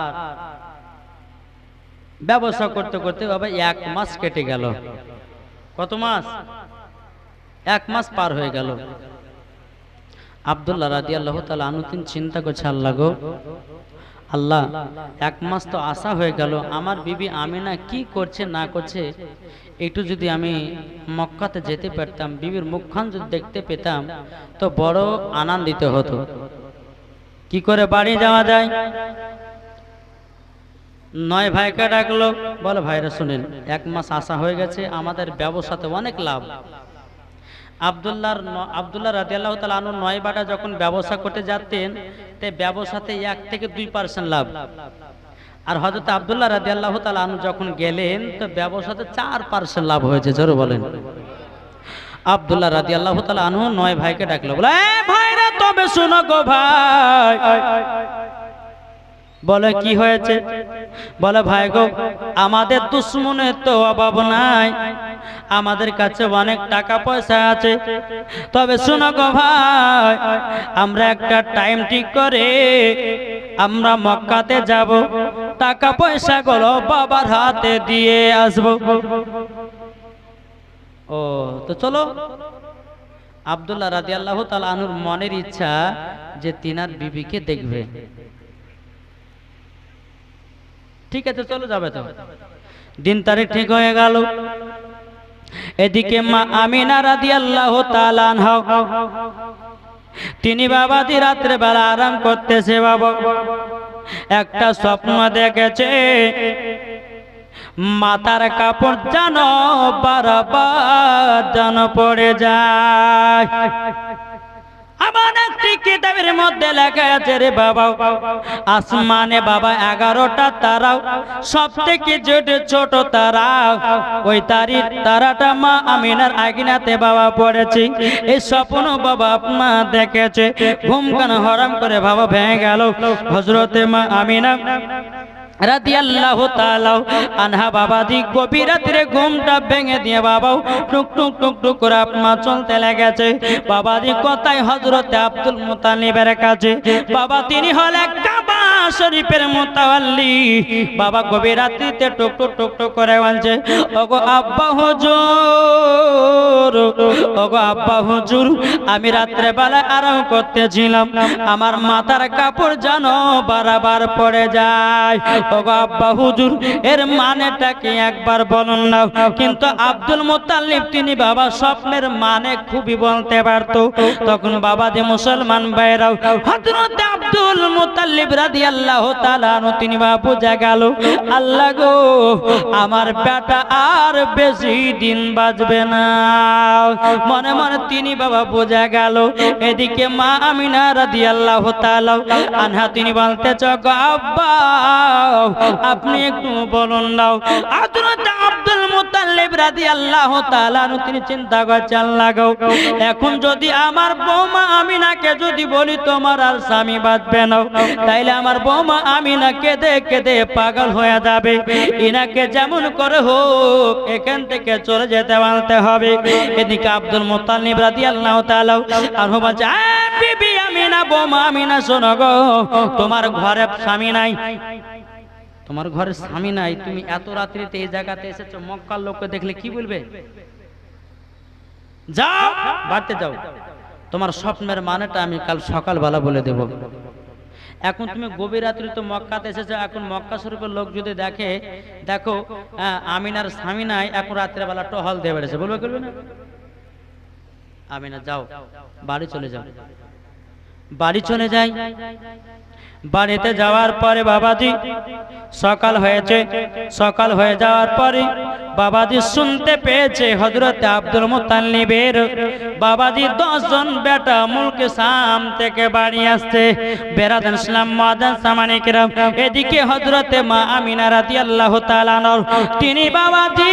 ব্যবসা করতে করতে বাবা 1 মাস কেটে গেল। কত মাস? 1 মাস পার হয়ে গেল। আব্দুল্লাহ রাদিয়াল্লাহু তাআলা আনহু তিনি চিন্তা করছে, আল্লাহ গো আল্লাহ 1 মাস তো আসা হয়ে গেল, আমার বিবি আমিনা কি করছে না করছে একটু যদি আমি মক্কাতে যেতে পারতাম, বিবির মুখখান যদি দেখতে পেতাম তো বড় আনন্দিত হতো। কি করে বাড়ি যাওয়া যায়? 9 ভাইকে ডাকলো, বলে ভাইরা শুনেন 1 মাস আসা হয়ে গেছে, আমাদের ব্যবসাতে অনেক লাভ। আব্দুল্লাহ রাদিয়াল্লাহু তাআলা আনহু 9 বাটা যখন ব্যবসা করতে যেতেন তে ব্যবসাতে 1 থেকে 2% লাভ। আর হযরত আব্দুল্লাহ রাদিয়াল্লাহু তাআলা আনহু যখন গেলেন তো ব্যবসাতে 4% লাভ হয়েছে। জোরে বলেন। আব্দুল্লাহ রাদিয়াল্লাহু তাআলা আনহু 9 ভাইকে ডাকলো, বলে এ ভাইরা তবে শুনো গো ভাই। বলে কি হয়েছে? বলে ভাই গো আমাদের দুশ্মনের তো অভাব নাই, আমাদের কাছে অনেক টাকা পয়সা আছে, তবে শুনো গো ভাই আমরা একটা টাইম ঠিক করে আমরা মক্কাতে যাব, টাকা পয়সা গুলো বাবার হাতে দিয়ে আসবো। ও তো চলো। আব্দুল্লাহ রাদিয়াল্লাহু তাআলা আনহুর মনের ইচ্ছা যে তিনার বিবিকে দেখবে। ঠিক আছে চলো যাবে। তো দিন তারিখ ঠিক হয়ে গেল। এদিকে মা আমিনা রাদিয়াল্লাহু তাআলা আনহা তিনি বাবাজি রাত্রে বেলা আরাম করতেছে। বাবা একটা স্বপ্ন দেখেছে, মাথার কাপড় যেন বারবার যেন পড়ে যায়। আমার একটি কিতাবের মধ্যে লেখা আছে রে বাবা, আসমানে বাবা 11টা তারা, সব থেকে ছোট তারা, ওই তারাটা মা আমিনার আগিনাতে বাবা পড়েছে। এই স্বপ্ন বাবা আপনা দেখেছে। ঘুম কান হরাম করে বাবা ভেঙে গেল। হযরতে মা আমিনা রাদিয়াল্লাহু তাআলা আনহা বাবাজি গভীর রাতে ঘুমটা ভেঙে দিয়ে বাবাও টুক টুক টুক টুক করে আপনা চলতে লেগেছে। বাবাজি কোথায়? হযরতে আব্দুল মুতালিবের কাছে। বাবা তিনি হলেন কাবা শরীফের মুতাওয়াল্লি। বাবা গভীর রাতে টুক টুক টুক টুক করে বলছে, ওগো আব্বা হুজুর, ওগো আব্বা হুজুর, আমি রাত্রে বেলা আরাম করতেছিলাম, আমার মাথার কাপড় যেন বারবার পড়ে যায়। ওগো আব্বা হুজুর, এর মানেটা কি একবার বলুন না। কিন্তু আব্দুল মুত্তালিব তিনি বাবা স্বপ্নের মানে খুবই বলতে পারতো। তখন বাবা যে মুসলমান ভাইরাও হযরত আব্দুল মুত্তালিব রাদিয়াল্লাহু তাআলা আনহু তিনি বাবা বুঝা গেল, আল্লাহ গো আমার বেটা আর বেশি দিন বাঁচবে না। মনে মনে তিনি বাবা বুঝা গেল। এদিকে মা আমিনা রাদিয়াল্লাহু তাআলা আনহা তিনি বলতেছে, গো আব্বা আপনি একটু বলুন নাও। হযরত আব্দুল মুত্তালিব রাদিয়াল্লাহু তাআলা আনহু তিনি চিন্তা করছেন, আল্লাহ গো এখন যদি আমার বৌমা আমিনাকে যদি বলি তোমার আর স্বামী বাঁচবে না, তাইলে আমার বৌমা আমিনা কেঁদে কেঁদে পাগল হয়ে যাবে। ইনাকে যেমন করে হোক এখান থেকে চলে যেতে বলতে হবে। এদিকে আব্দুল মুত্তালিব রাদিয়াল্লাহু তাআলা আনহু বলছে, বিবি আমিনা, বৌমা আমিনা শোনো গো, তোমার ঘরে স্বামী নাই, তোমার ঘরে স্বামী নাই, তুমি এত রাত্রিতে এই জায়গাতে এসেছো, মক্কার লোককে দেখলে কি বলবে? যাও বাড়িতে যাও, তোমার স্বপ্নের মানেটা আমি কাল সকালবেলা বলে দেব। এখন তুমি গভীর রাত্রি তো মক্কাতে এসেছো, এখন মক্কা শরীফের লোক যদি দেখে, দেখো আমিনার স্বামী নাই, এখন রাত্রে বেলা টহল দিয়ে বেড়েছে, বলবে করবে না? আমিনা যাও বাড়ি চলে যাও। বাড়ি চলে যাই। বাড়িতে যাওয়ার পরে বাবাজি সকাল হয়েছে। সকাল হয়ে যাওয়ার পরে বাবাজি শুনতে পেয়েছে হযরত আব্দুল মুত্তালিবের বাবাজি 10 জন বেটা মুলকে শাম থেকে বাড়ি আসছে। বেরাদান ইসলাম মুআজ্জাজ সামানে কিরাম, এদিকে হযরতে মা আমিনা রাদিয়াল্লাহু তাআলা তিনি বাবাজি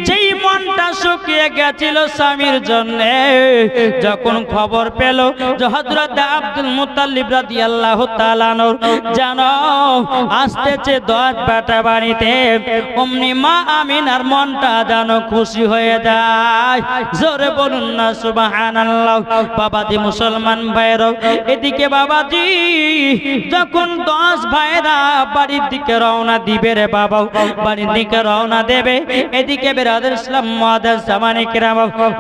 যেই মনটা শুকিয়ে গেছিল স্বামীর জন্য, যখন খবর পেল যে হযরত আব্দুল মুত্তালিব রাদিয়াল্লাহু তাআলা জানো আসতেছে 10 বেটা বাড়িতে, অমনি মা আমিনার মনটা যেন খুশি হয়ে যায়। জোরে বলুন না সুবহানাল্লাহ। বাবাজি মুসলমান ভাইরা, এদিকে বাবাজি যখন 10 ভাইরা বাড়ির দিকে রওনা দিবে রে বাবা, বাড়ির দিকে রওনা দেবে, এদিকে বেরাদার ইসলাম মুআজ্জাজ সামানে কিরাম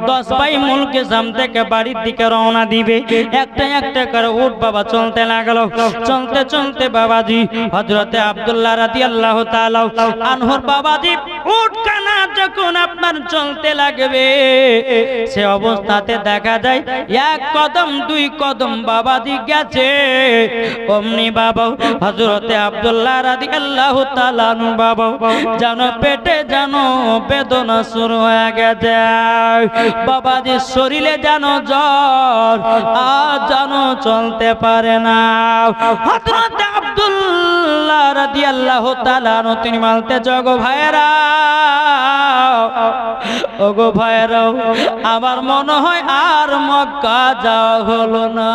10 ভাই মুলকে শাম থেকে বাড়ির দিকে রওনা দিবে। একটা একটা করে উট বাবা চলতে লাগলো। চলতে চলতে বাবাজি হযরতে আব্দুল্লাহ রাদিয়াল্লাহু তাআলা আনহুর বাবাজি উটখানা যখন আপনার চলতে লাগবে, সে অবস্থাতে দেখা যায় 1 কদম 2 কদম বাবাজি গেছে, অমনি বাবা হযরতে আব্দুল্লাহ রাদিয়াল্লাহু তাআলা আনহু বাবা যেন পেটে যেন বেদনা শুরু হয়ে গেছে। বাবাজি শরীরে যেন জ্বর, আর যেন চলতে পারে না। হযরত আব্দুল্লাহ রাদিয়াল্লাহু তাআলা তিনি বলতে, জগো ভাইরা, ওগো ভাইরা, আমার মনে হয় আর মক্কা যাওয়া হলো না।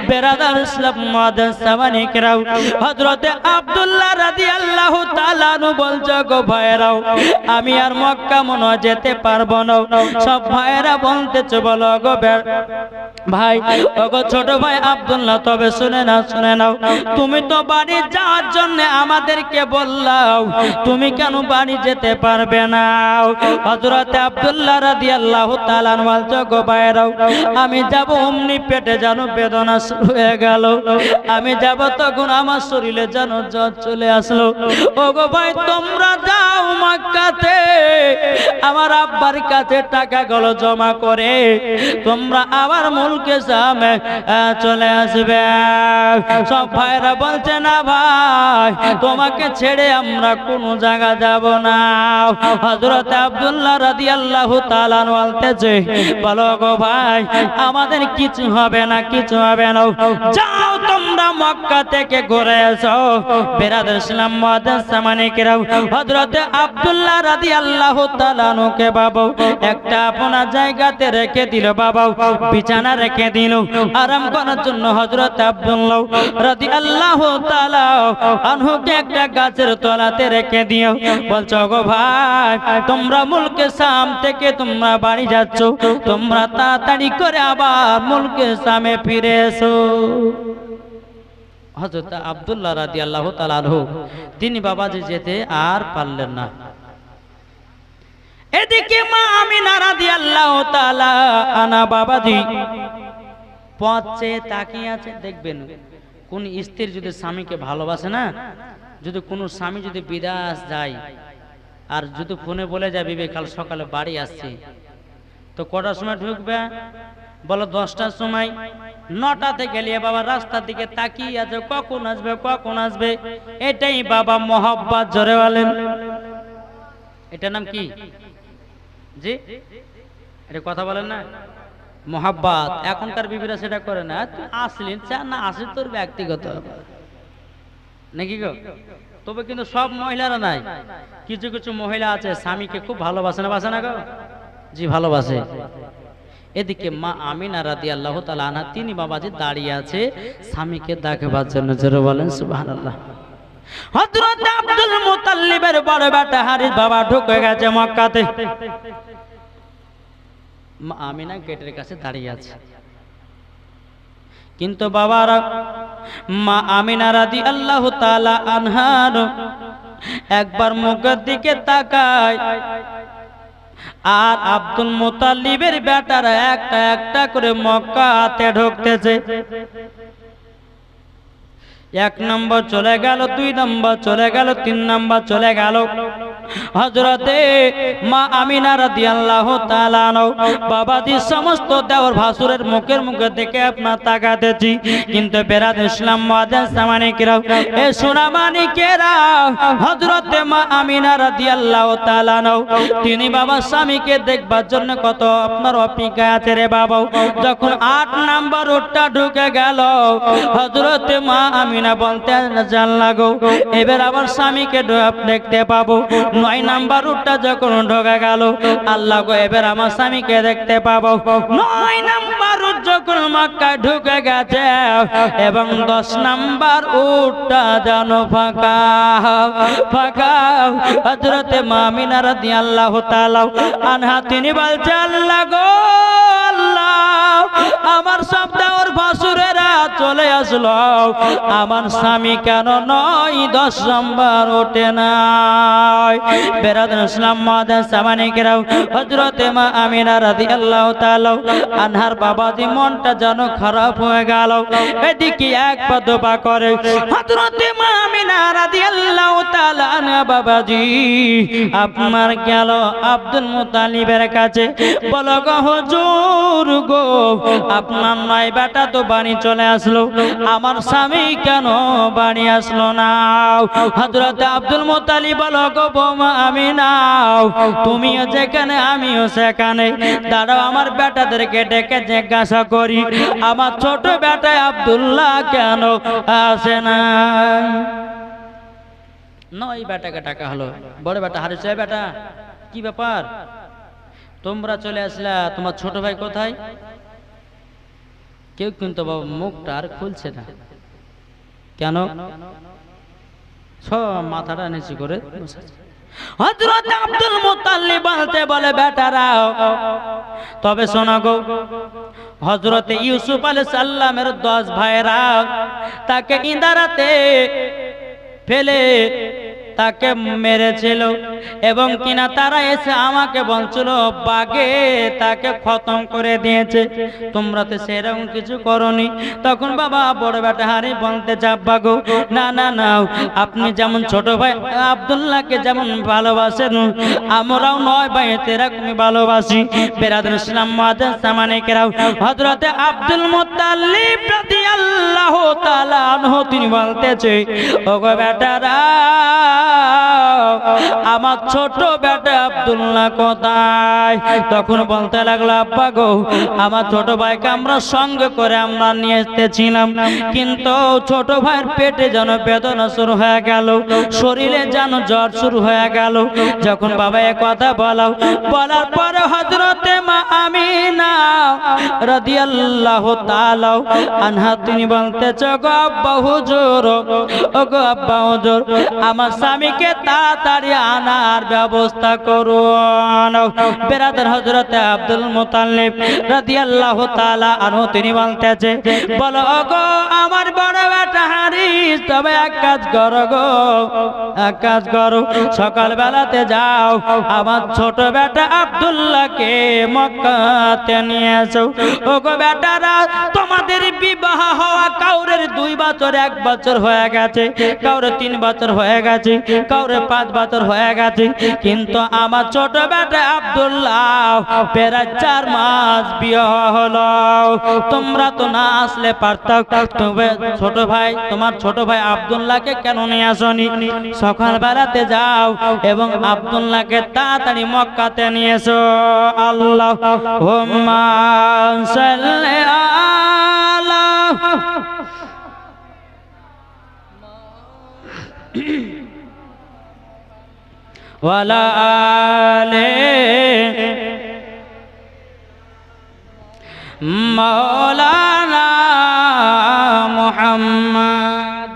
বেরাদার ইসলাম মুআজ্জাজ সামানে কিরাম হযরত আব্দুল্লাহ রাদিয়াল্লাহু তাআলা বলছে, গো ভাইরা, আমি আর মক্কা মনে হয় যেতে পারবো না। সব ভাইরা বলতেছে, বলো গো ভাই, ওগো ছোট ভাই আব্দুল্লাহ, তবে শুনে নাও, শুনে নাও, তুমি তো বাড়ি যাওয়ার জন্য আমাদেরকে বললাও, তুমি কেন বাড়ি যেতে পারবে না? হযরত আব্দুল্লাহ রাদিয়াল্লাহু তাআলা বলছে, গো ভাইরা, আমি যাব, অমনি পেটে যেন বেদনা শুরু হয়ে গেল। আমি যাব, তখন আমার শরীরে যেন জ্বর চলে আসলো। ওগো ভাই, তোমরা যাও মক্কাতে, আমার আব্বার কাছে টাকাগুলো জমা করে তোমরা আবার মুলকে শামে চলে আসবে। সব ভাইরা বলছে, না ভাই, তোমাকে ছেড়ে আমরা কোন জায়গা যাব না। হযরত আব্দুল্লাহ রাদিয়াল্লাহু তাআলা বলতেছে, বলো গো ভাই, আমাদের কিছু হবে না, কিছু হবে না, যাও তোমরা তোমরা মক্কা থেকে ঘুরে এসো। বেরাদর ইসলাম মুআজ্জাজ সামানিকেরাও, হযরত আব্দুল্লাহ রাদিয়াল্লাহু তাআলা আনহুকে বাবা একটা আপনার জায়গাতে রেখে দিল, বাবা বিছানা রেখে দিল আরাম করার জন্য। হযরত আব্দুল্লাহ রাদিয়াল্লাহু তাআলা আনহুকে একটা গাছের তলাতে রেখে দিও। বলছো গো ভাই, তোমরা মুলকে শাম থেকে তোমরা বাড়ি যাচ্ছ, তোমরা তাড়াতাড়ি করে আবার মুলকে শামে ফিরে এসো। হযরত আব্দুল্লাহ রাদিয়াল্লাহু তাআলা আনহু তিনি বাবাজি যেতে আর পারলেন না। এদিকে মা আমিনা রাদিয়াল্লাহু তাআলা আনা বাবাজি পথে তাকিয়ে আছে। দেখবেন কোন স্ত্রী যদি স্বামীকে ভালোবাসে না, যদি কোনো স্বামী যদি বিদেশ যায় আর যদি ফোনে বলে যায় বিবে কাল সকালে বাড়ি আসছে, তো কটার সময় ঢুকবে? বলো 10টার সময়। 9টাতে গেলে বাবা রাস্তার দিকে তাকিয়ে আছে, কখন আসবে কখন আসবে। এটাই বাবা মোহাব্বত। জোরে বলেন, এটার নাম কি? জি, এটা কথা বলেন না, মোহাব্বত। এখনকার বিবিরা সেটা করে না, তুই আসলি না আসলি তোর ব্যক্তিগত নাকি গো। তবে কিন্তু সব মহিলারা নাই, কিছু কিছু মহিলা আছে স্বামীকে খুব ভালোবাসে না, বাসে না গো? জি ভালোবাসে। এদিকে মা আমিনা রাদিয়াল্লাহু তাআলা আনহা তিনি বাবাজি দাঁড়িয়ে আছে স্বামীকে দেখবার জন্য। জোরে বলেন সুবহানাল্লাহ। হযরত আব্দুল মুতাল্লিবের বড় বেটা হারিস বাবা ঢুকে গেছে মক্কাতে। মা আমিনা গেটের কাছে দাঁড়িয়ে আছে, কিন্তু বাবারা মা আমিনা রাদিয়াল্লাহু তাআলা আনহার একবার মুখের দিকে তাকায় আর আব্দুল মুতাল্লিবের বেটারা একটা একটা করে মক্কাতে ঢুকতেছে। 1 নম্বর চলে গেল, 2 নম্বর চলে গেল, 3 নম্বর চলে গেল। হযরতে মা আমিনা রাদিয়াল্লাহু তাআলা আনহা বাবাজি সমস্ত দেওর ভাসুরের মুখের মুখে দেখে আপনার তাকাতেছি, কিন্তু বেরাদ ইসলাম মুআজ্জাজ সামানিকেরা, এ সোনা মানিকেরা, হযরতে মা আমিনা রাদিয়াল্লাহু তাআলা আনহা তিনি বাবা স্বামীকে দেখবার জন্য কত আপনার অপেক্ষা আছে রে বাবা। যখন 8 নম্বর উটটা ঢুকে গেল, হযরতে মা আমিনা বলতে জানলা গো এবার আবার স্বামীকে দেখতে পাবো। 9 নম্বর উটটা যখন ঢোকা গেল, আল্লাহ গো এবার আমার স্বামীকে দেখতে পাবো। 9 নম্বর উট যখন মক্কায় ঢুকে গেছে এবং 10 নম্বর উটটা যেন ফাঁকা ফাঁকা। হযরতে মা আমিনা রাদিয়াল্লাহু তাআলা আনহা তিনি বলছে আল্লাহ গো আল্লাহ, আমার সব দেওর ভাসুরেরা চলে আসলো, আমার স্বামী কেন 9-10 নম্বর ওঠে নাই? বেরাদুল ইসলাম মুআজ্জাজ সামানিকেরা, হযরতে মা আমিনা রাদিয়াল্লাহু তাআলা আনহার বাবাজি মনটা যেন খারাপ হয়ে গেল। এদিকে এক পা দুপা করে হযরতে মা আমিনা রাদিয়াল্লাহু তাআলা আনহা বাবাজি আপনার গেল আব্দুল মুতালিবের কাছে, বলো গো হুজুর গো আপনার 9 বেটা তো বাড়ি চলে আসলো, আমার স্বামী কেন বাড়ি আসলো না? হযরত আব্দুল মুতালিব বলো গো বৌমা আমিনা, তুমিও যেখানে আমিও সেখানে, দাঁড়াও আমার বেটাদেরকে ডেকে জিজ্ঞাসা করি আমার ছোট বেটা আব্দুল্লাহ কেন আসে না? 9 বেটাকে টাকা হলো, বড় বেটা হারিস বেটা কি ব্যাপার, তোমরা চলে আসলা, তোমার ছোট ভাই কোথায়? কেউ কিন্তু বাবা মুখটা আর খুলছে না। কেন? সব মাথাটা নিচু করে হযরত আব্দুল মুতাল্লিব বলতে বলে বেটারা তবে শোনো গো, হযরত ইউসুফ আলাইহিস সালামের 10 ভাইরা তাকে ইন্দারাতে ফেলে তাকে মেরেছিল এবং কিনা তারা এসে আমাকে বলছিল বাগে তাকে খতম করে দিয়েছে, তোমরা তো সেরকম কিছু করনি। তখন বাবা বড় বেটা হারি বলতে যাব্বা গো, না না না, আপনি যেমন ছোট ভাই আব্দুল্লাহকে যেমন ভালোবাসেন আমরাও 9 ভাই এরকমই ভালোবাসি। বেরাদুল ইসলাম মুআজ্জাজ সামানিকেরা, হযরতে আব্দুল মুতাল্লিব রাদিয়াল্লাহু তাআলা আনহু তিনি বলতেছে ওগো বেটারা আমার ছোট বেটা আব্দুল্লাহ কোথায়? তখন বলতে লাগলো, আব্বা গো, আমার ছোট ভাইকে আমরা সঙ্গে করে আমরা নিয়ে এসেছিলাম, কিন্তু ছোট ভাইয়ের পেটে যেন বেদনা শুরু হয়ে গেল, শরীরে যেন জ্বর শুরু হয়ে গেল। যখন বাবা এ কথা বলার পরে হযরতে মা আমিনা রাদিয়াল্লাহু তাআলা আনহা তিনি বলতেছে, গো আব্বা হুজুর, ও গো আব্বা হুজুর, আমার স্বামীকে তাড়াতাড়ি আনার ব্যবস্থা করুন। বেরাদার হযরতে আব্দুল মুতাল্লিব রাদিয়াল্লাহু তাআলা আনহু তিনি বলতেছে, বলো গো আমার বড় বেটা হারিস, তবে এক কাজ করো গো, এক কাজ করো, সকাল বেলাতে যাও, আমার ছোট বেটা আব্দুল্লাহকে মক্কাতে নিয়ে এসো। ও গো বেটারা, তোমাদের বিবাহ হওয়া কাউরের 2 বছর 1 বছর হয়ে গেছে, কাউরে 3 বছর হয়ে গেছে, কাউরে 5 বছর হয়ে গেছে, কিন্তু আমার ছোট বেটা আব্দুল্লাহ প্রায় 4 মাস বিয়ে হলো। তোমরা তো না আসলে পারতাম, তবে ছোট ভাই, তোমার ছোট ভাই আব্দুল্লাহকে কেন নিয়ে আসনি? সকাল বেলাতে যাও এবং আব্দুল্লাহকে তাড়াতাড়ি মক্কাতে নিয়ে এসো। আল্লাহুম্মা সাল্লি আলা ওয়ালা আলে মাওলানা মুহাম্মদ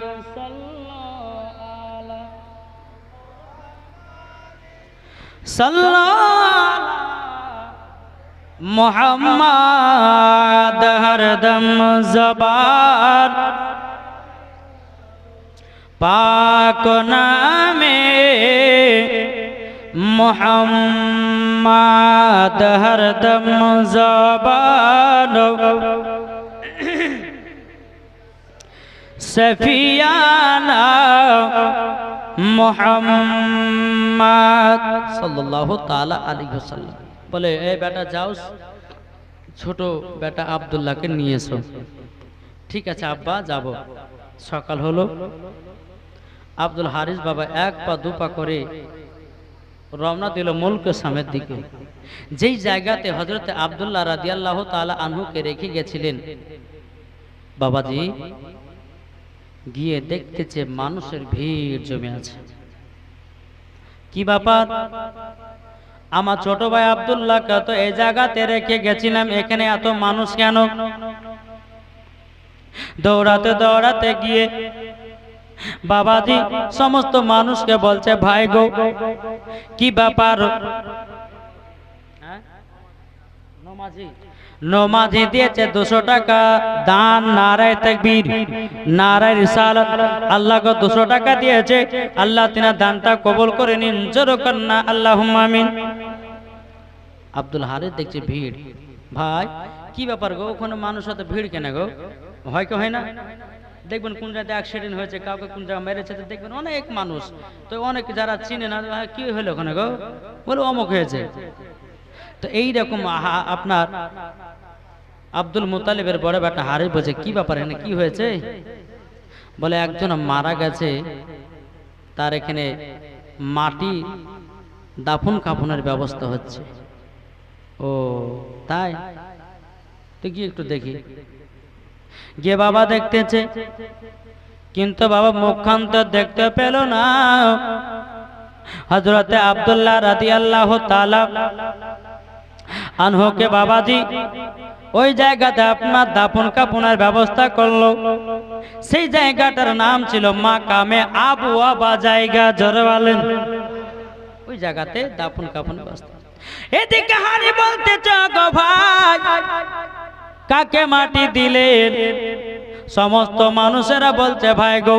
সাল্লাল্লাহু মুহাম্মদ হরদম জবান পাক নামে মুহাম্মদ হরদম জবান সফিয়ানা মুহাম্মদ সাল্লাল্লাহু তাআলা আলাইহি ওয়াসাল্লাম। বলে, এই বেটা যাও, ছোট বেটা আব্দুল্লাহকে নিয়ে এসো। ঠিক আছে আব্বা, যাব। সকাল হলো, আব্দুল হারিস বাবা 1 পা 2 পা করে রওনা দিল মুলক সামের দিকে, যেই জায়গাতে হযরতে আব্দুল্লাহ রাদিয়াল্লাহু তাআলা আনহুকে রেখে গেছিলেন। বাবাজি গিয়ে দেখতেছে মানুষের ভিড় জমে আছে। কি ব্যাপার? আমার ছোট ভাই আব্দুল্লাহকে তো এই জায়গাতে রেখে গেছিলাম, এখানে এত মানুষ কেন? দৌড়াতে দৌড়াতে গিয়ে বাবাজি সমস্ত মানুষকে বলছে, ভাই গো, কি ব্যাপার? নমাজি দিয়েছে 200 টাকা দান, নারায়ে তাকবীর, নারায়ে রিসালাত, আল্লাহকে 200 টাকা দিয়েছে, আল্লাহ তিনার দানটা কবুল করে নিন, জোরে কন্না আল্লাহুম্মা আমিন। আব্দুল হারিস দেখছে ভিড়। ভাই কি ব্যাপার গো, ওখানে মানুষ এত ভিড় কেন গো? হয় কি হয় না? দেখবেন কোন জায়গাতে অ্যাক্সিডেন্ট হয়েছে, কাউকে কোন জায়গায় মেরেছে, দেখবেন অনেক মানুষ, তো অনেক যারা চিনে না, কি হলো ওখানে গো? বলে অমুক হয়েছে। তো এইরকম আপনার আব্দুল মুতালিবের বড় বেটা হারিস বলছে, কি ব্যাপার, এখানে কি হয়েছে? বলে একজন মারা গেছে, তার এখানে মাটি দাফন কাফনের ব্যবস্থা হচ্ছে। ও তাই? তো গিয়ে একটু দেখি। গিয়ে বাবা দেখতেছে, কিন্তু বাবা মুখখান তো দেখতে পেল না। হযরতে আব্দুল্লাহ রাদিয়াল্লাহু তাআলা আনহুকে বাবাজি ওই জায়গাতে আপনার দাফন কাফনের ব্যবস্থা করলো। সেই জায়গাটার নাম ছিল মাকামে আবু ওয়াবা জায়গা, জোরে বলেন। ওই জায়গাতে দাফন কাফন ব্যবস্থা। এদিকে হারি বলতে গো ভাই, কাকে মাটি দিলেন? সমস্ত মানুষেরা বলছে, ভাই গো,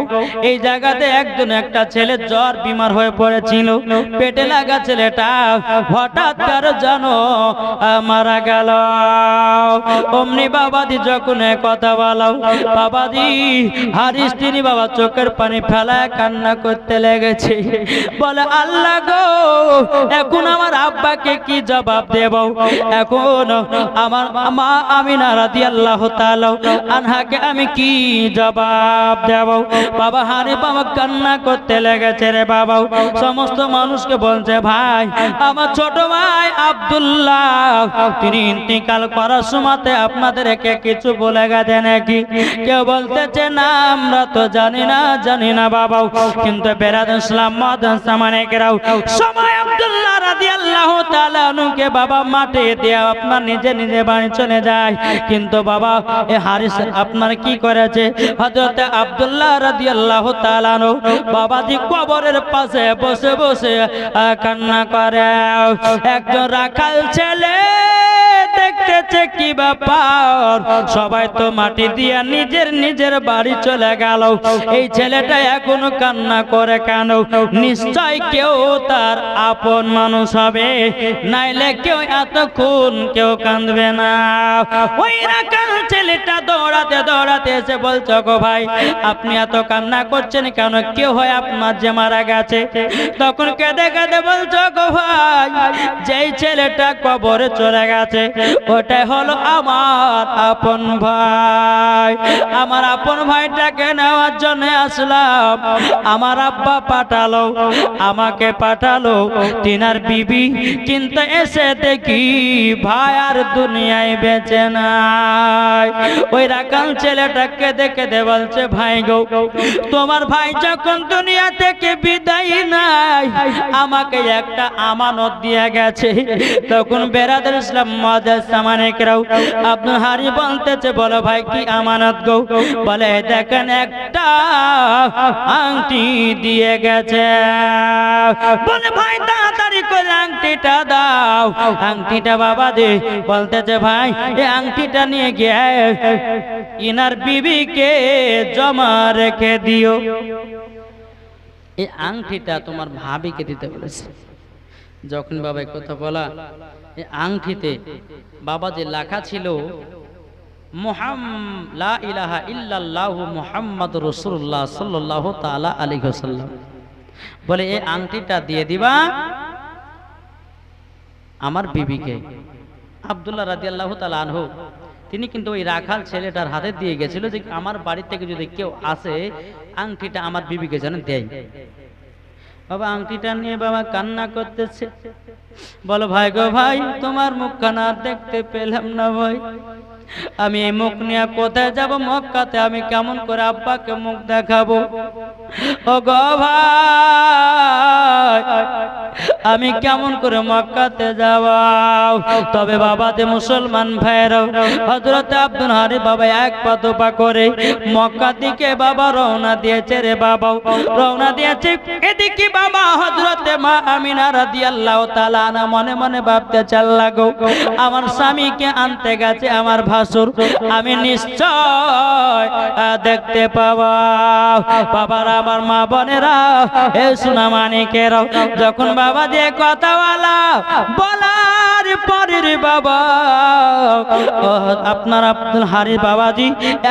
এই জায়গাতে একজন একটা ছেলে জ্বর বিমার হয়ে পড়েছিল, পেটে লাগা ছেলেটা হঠাৎ কারো জানো মারা গেল। অমনি বাবাজি যখন কথা বলো, বাবাজি হারিস তিনি বাবা চোখের পানি ফেলায় কান্না করতে লেগেছে। বলে, আল্লাহ গো, এখন আমার আব্বাকে কি জবাব দেব? এখন আমার মা আমিনা রাদিয়াল্লাহু তাআলা আনহাকে আমি কি জবাব দেব? বাবা হারে বাবা কান্না করতে লেগেছে রে বাবা। সমস্ত মানুষকে বলছে ভাই আমার ছোট ভাই আব্দুল্লাহ তিনি ইন্তিকাল করার সময়তে আপনাদের একে কিছু বলে গেছে নাকি? কেউ বলতেছে না আমরা তো জানি না বাবা। কিন্তু বেরাদুল ইসলাম মাদান সামানেকেরাও সময় আব্দুল্লাহ রাদিয়াল্লাহু তাআলা আনহুকে বাবা মাঠে দিয়ে আপনার নিজে বাড়ি চলে যায়। কিন্তু বাবা এ হারিস আপনার কি করেছে? হযরত আব্দুল্লাহ রাদিয়াল্লাহু তাআলা আনহু বাবাজি কবরের পাশে বসে বসে কান্না করে। একজন রাখাল ছেলে দেখতেছে কি ব্যাপার, সবাই তো মাটি দিয়া নিজের বাড়ি চলে গেল, এই ছেলেটা এখনো কান্না করে কেন? নিশ্চয় কেউ তার আপন মানুষ হবে, নাইলে কেউ এতক্ষণ কেউ কাঁদবে না। ওই রাখাল ছেলেটা দৌড়াতে এসে বলছে গো ভাই আপনি এত কান্না করছেন কেন? কেউ হয় আপনার যে মারা গেছে? তখন কেঁদে বলছো গো ভাই যেই ছেলেটা কবরে চলে গেছে ওটাই হলো আমার আপন ভাই। আমার আপন ভাইটাকে নেওয়ার জন্য আসলাম। আমার আব্বা পাঠালো, আমাকে পাঠালো তিনার বিবি, কিন্তু এসে দেখি ভাই আর দুনিয়ায় বেঁচে নাই। ওই রাখাল ছেলেটাকে দেখে বলছে ভাই গো তোমার ভাই যখন দুনিয়া থেকে বিদায় নাই আমাকে একটা আমানত দিয়ে গেছে। তখন বেরাদুল ইসলাম মাদান সামানেকেরাও আব্দুল হারি বলতেছে বলো ভাই কি আমানত গো? বলে দেখেন একটা আংটি দিয়ে গেছে। বলে ভাই তাড়াতাড়ি করে আংটিটা দাও। আংটিটা বাবা দে। বলতেছে ভাই এই আংটিটা নিয়ে গিয়ে ইনার বিবিকে জমা রেখে দিও। এই আংটিটা তোমার ভাবিকে দিতে বলেছে। যখন বাবা কথা বলা এই আংটিতে বাবা যে লেখা ছিল লা ইলাহা ইল্লাল্লাহু মুহাম্মাদুর রাসূলুল্লাহ সাল্লাল্লাহু তাআলা আলাইহি ওয়াসাল্লাম, বলে এই আংটিটা দিয়ে দিবা আমার বিবিকে। আব্দুল্লাহ রাদিয়াল্লাহু তাআলা আনহু তিনি কিন্তু ওই রাখাল ছেলেটার হাতে দিয়ে গেছিল যে আমার বাড়ি থেকে যদি কেউ আসে আংটিটা আমার বিবিকে যেন দেয়। বাবা আংটিটা নিয়ে বাবা কান্না করতেছে। বলো ভাই গো ভাই তোমার মুখখানা দেখতে পেলাম না ভাই, আমি এই মুখ নিয়ে কোথায় যাব? মক্কাতে আমি কেমন করে আব্বাকে মুখ দেখাবো? ও গো ভাই আমি কেমন করে মক্কাতে যাব? তবে বাবা যে মুসলমান ভাইরা হযরত আব্দুল হারি বাবা এক পা দুপা করে মক্কা দিকে বাবা রওনা দিয়েছে রে বাবা, রওনা দিয়েছে। এদিকে বাবা হযরত মা আমিনা রাদিয়াল্লাহু তাআলা আনহা মনে মনে ভাবতে চাল লাগো আমার স্বামীকে আনতে গেছে আমার ভাসুর, আমি নিশ্চয় দেখতে পাবো। বাবার আমার মা বোনেরা এ সোনা মানিকেরা যখন বাবা দিয়ে কথা বলার পরে রে বাবা আপনার আব্দুল হারি বাবাজি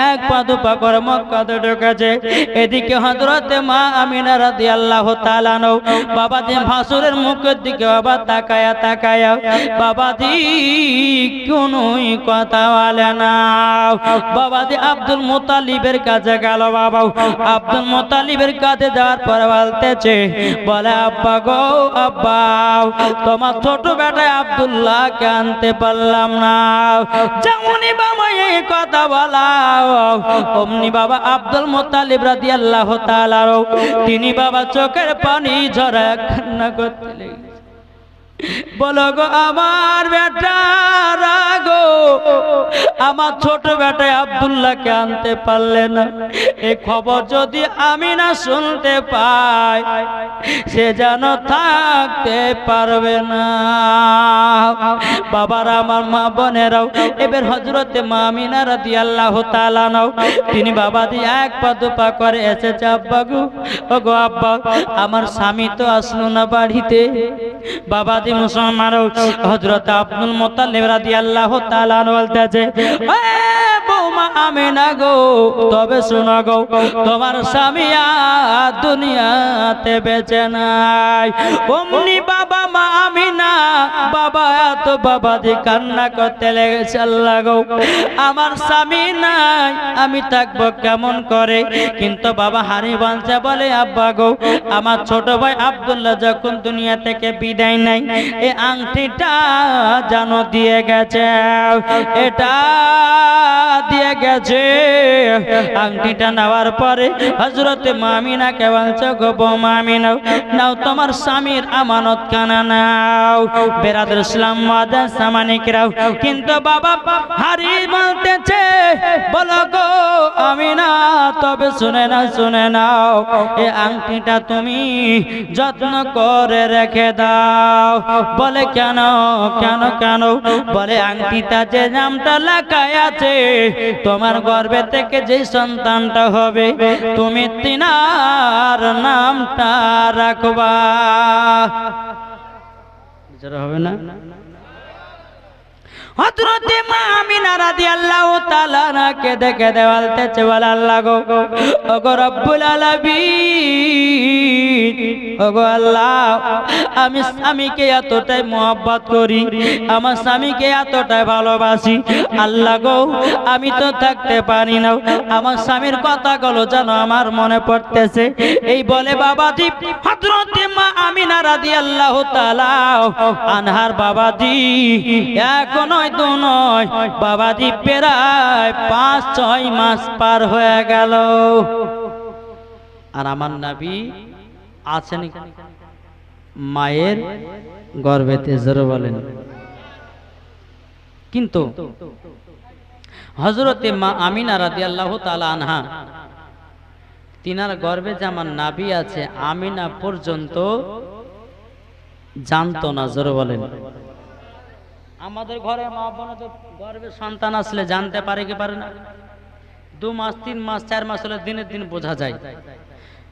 এক পা দুপা করে মক্কাতে ঢুকেছে। এদিকে হযরত মা আমিনা রাদিয়াল্লাহু তাআলা আনহা বাবাজি ভাসুরের মুখের দিকে বাবা তাকায়া বাবাজি কোনোই কথা বলে না। বাবাজি আব্দুল মুত্তালিবের কাছে গেল। বাবা আব্দুল মুত্তালিবের কাছে যাওয়ার পর বলতেছে বলে আব্বা গো আব্বা তোমার ছোট বেটা আব্দুল্লাহকে আনতে পারলাম না। যেমনই বাবা এই কথা বলা অমনি বাবা আব্দুল মুত্তালিব রাদিয়াল্লাহু তাআলা তিনি বাবা চোখের পানি ঝরা কান্না করতে লেগেছে। বলো গো আমার বেটা রাগো আমার ছোট বেটা আব্দুল্লাহকে আনতে পারলে না, এই খবর যদি আমি না শুনতে পাই সে যেন থাকতে পারবে না। বাবার আমার মা বোনেরাও এবার হযরতে মা আমিনা রাদিয়াল্লাহু তাআলা আনহা তিনি বাবা দিয়ে এক পা দুপা করে এসেছে। আব্বা গো ও গো আব্বা আমার স্বামী তো আসলো না বাড়িতে। বাবা দি মুসলমান হযরত আব্দুল মুত্তালিব রাদিয়াল্লাহু তাআলা বলতেছে এ বৌমা আমিনা গো তবে শোনো গো তোমার স্বামী দুনিয়াতে বেঁচে নাই। অমনি বাবা মা আমিনা বাবা এত বাবাজি কান্না করতে লেগেছে। আল্লাহ গো আমার স্বামী নাই, আমি থাকবো কেমন করে? কিন্তু বাবা হাড়ি বাঁধছে, বলে আব্বা গো আমার ছোট ভাই আব্দুল্লাহ যখন দুনিয়া থেকে বিদায় নেয় এই আংটিটা জানো দিয়ে গেছে, এটা দিয়ে গেছে। আংটিটা নেওয়ার পরে হযরতে মা আমিনাকে বলছে গো বৌমা আমিনা নাও তোমার স্বামীর আমানত খানা নাও। বেরাদর ইসলাম মাদার সামানিকরাও কিন্তু বাবা হারি বলতেছে, বলো গো আমিনা তবে শুনে নাও এই আংটিটা তুমি যত্ন করে রেখে দাও। বলে কেন কেন কেন? বলে আংটিটা যে নামটা লেখায় আছে তোমার গর্ভে থেকে যে সন্তানটা হবে তুমি তিনার নামটা রাখবা। যারা হবে না হযরতে মা আমিনা রাদিয়াল্লাহু তাআলা নাকে দেখে দেওয়ালতেছে, বলে আল্লাহ গো ওগো রব্বুল আলামিন, ওগো আল্লাহ আমি স্বামীকে এতটাই মহব্বত করি, আমার স্বামীকে এতটাই ভালোবাসি। আল্লাহ গো আমি তো থাকতে পারি না, আমার স্বামীর কথাগুলো যেন আমার মনে পড়তেছে। এই বলে বাবাজি হযরতে মা আমিনা রাদিয়াল্লাহু তাআলা আনহার বাবাজি এখন তো নয় বাবাজি প্রায় 5-6 মাস পার হয়ে গেল। আর আমার নবী আছেন মায়ের গর্ভেতে, জোরে বলেন। কিন্তু হযরতে মা আমিনা রাদিয়াল্লাহু তাআলা আনহা তিনার গর্ভে যে আমার নবী আছে আমিনা পর্যন্ত জানতো না, জোরে বলেন। আমাদের ঘরে মা বোনদের গর্ভে সন্তান আসলে জানতে পারে কি পারে না? 2 মাস 3 মাস 4 মাস হলে দিনের দিন বোঝা যায়।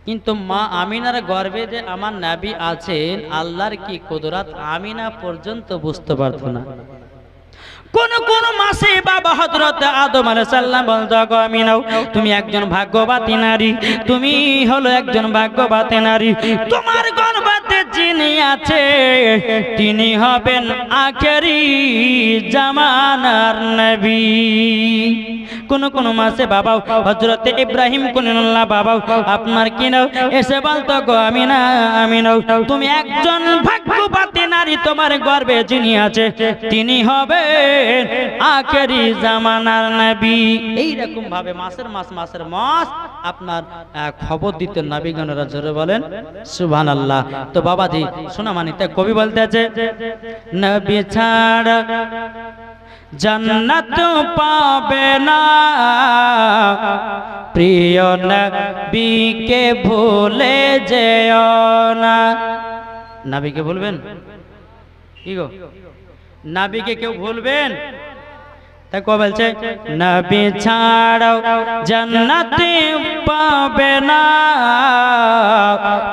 কিন্তু মা আমিনার গর্ভে যে আমার নবী আছেন আল্লাহর কি কুদরত আমিনা পর্যন্ত বুঝতে পারতো না। কোন কোন মাসে বাবা হযরত আদম আলাইহিস সালাম বলতো গো আমিনা তুমি একজন ভাগ্যবতী নারী, তুমি হলো একজন ভাগ্যবতী নারী, তোমার গর্ভে যিনি আছে তিনি হবেন আখেরি জামানার নবী। কোন কোন মাসে বাবা হযরতে ইব্রাহিম কুনিল্লাহ বাবা আপনার কি নাও এসে বলতো গো আমিনা আমিনা তুমি একজন ভাগ্যবতী নারী, তোমার গর্ভে যিনি আছে তিনি হবেন আখেরি জামানার নবী। এই রকম ভাবে মাসের মাস আপনার খবর দিতে নবীগণরা, জোরে বলেন সুবহানাল্লাহ। তো বাবাজি শোনা মানিতে কবি বলতেছে নবী ছাড়া জান্নাত পাবে না, প্রিয় নবীকে ভুলে যেও না। নবীকে ভুলবেন কি গো? নবীকে কেউ ভুলবেন? তাই কো বলছে নবী ছাড়াও জান্নাত পাবে না,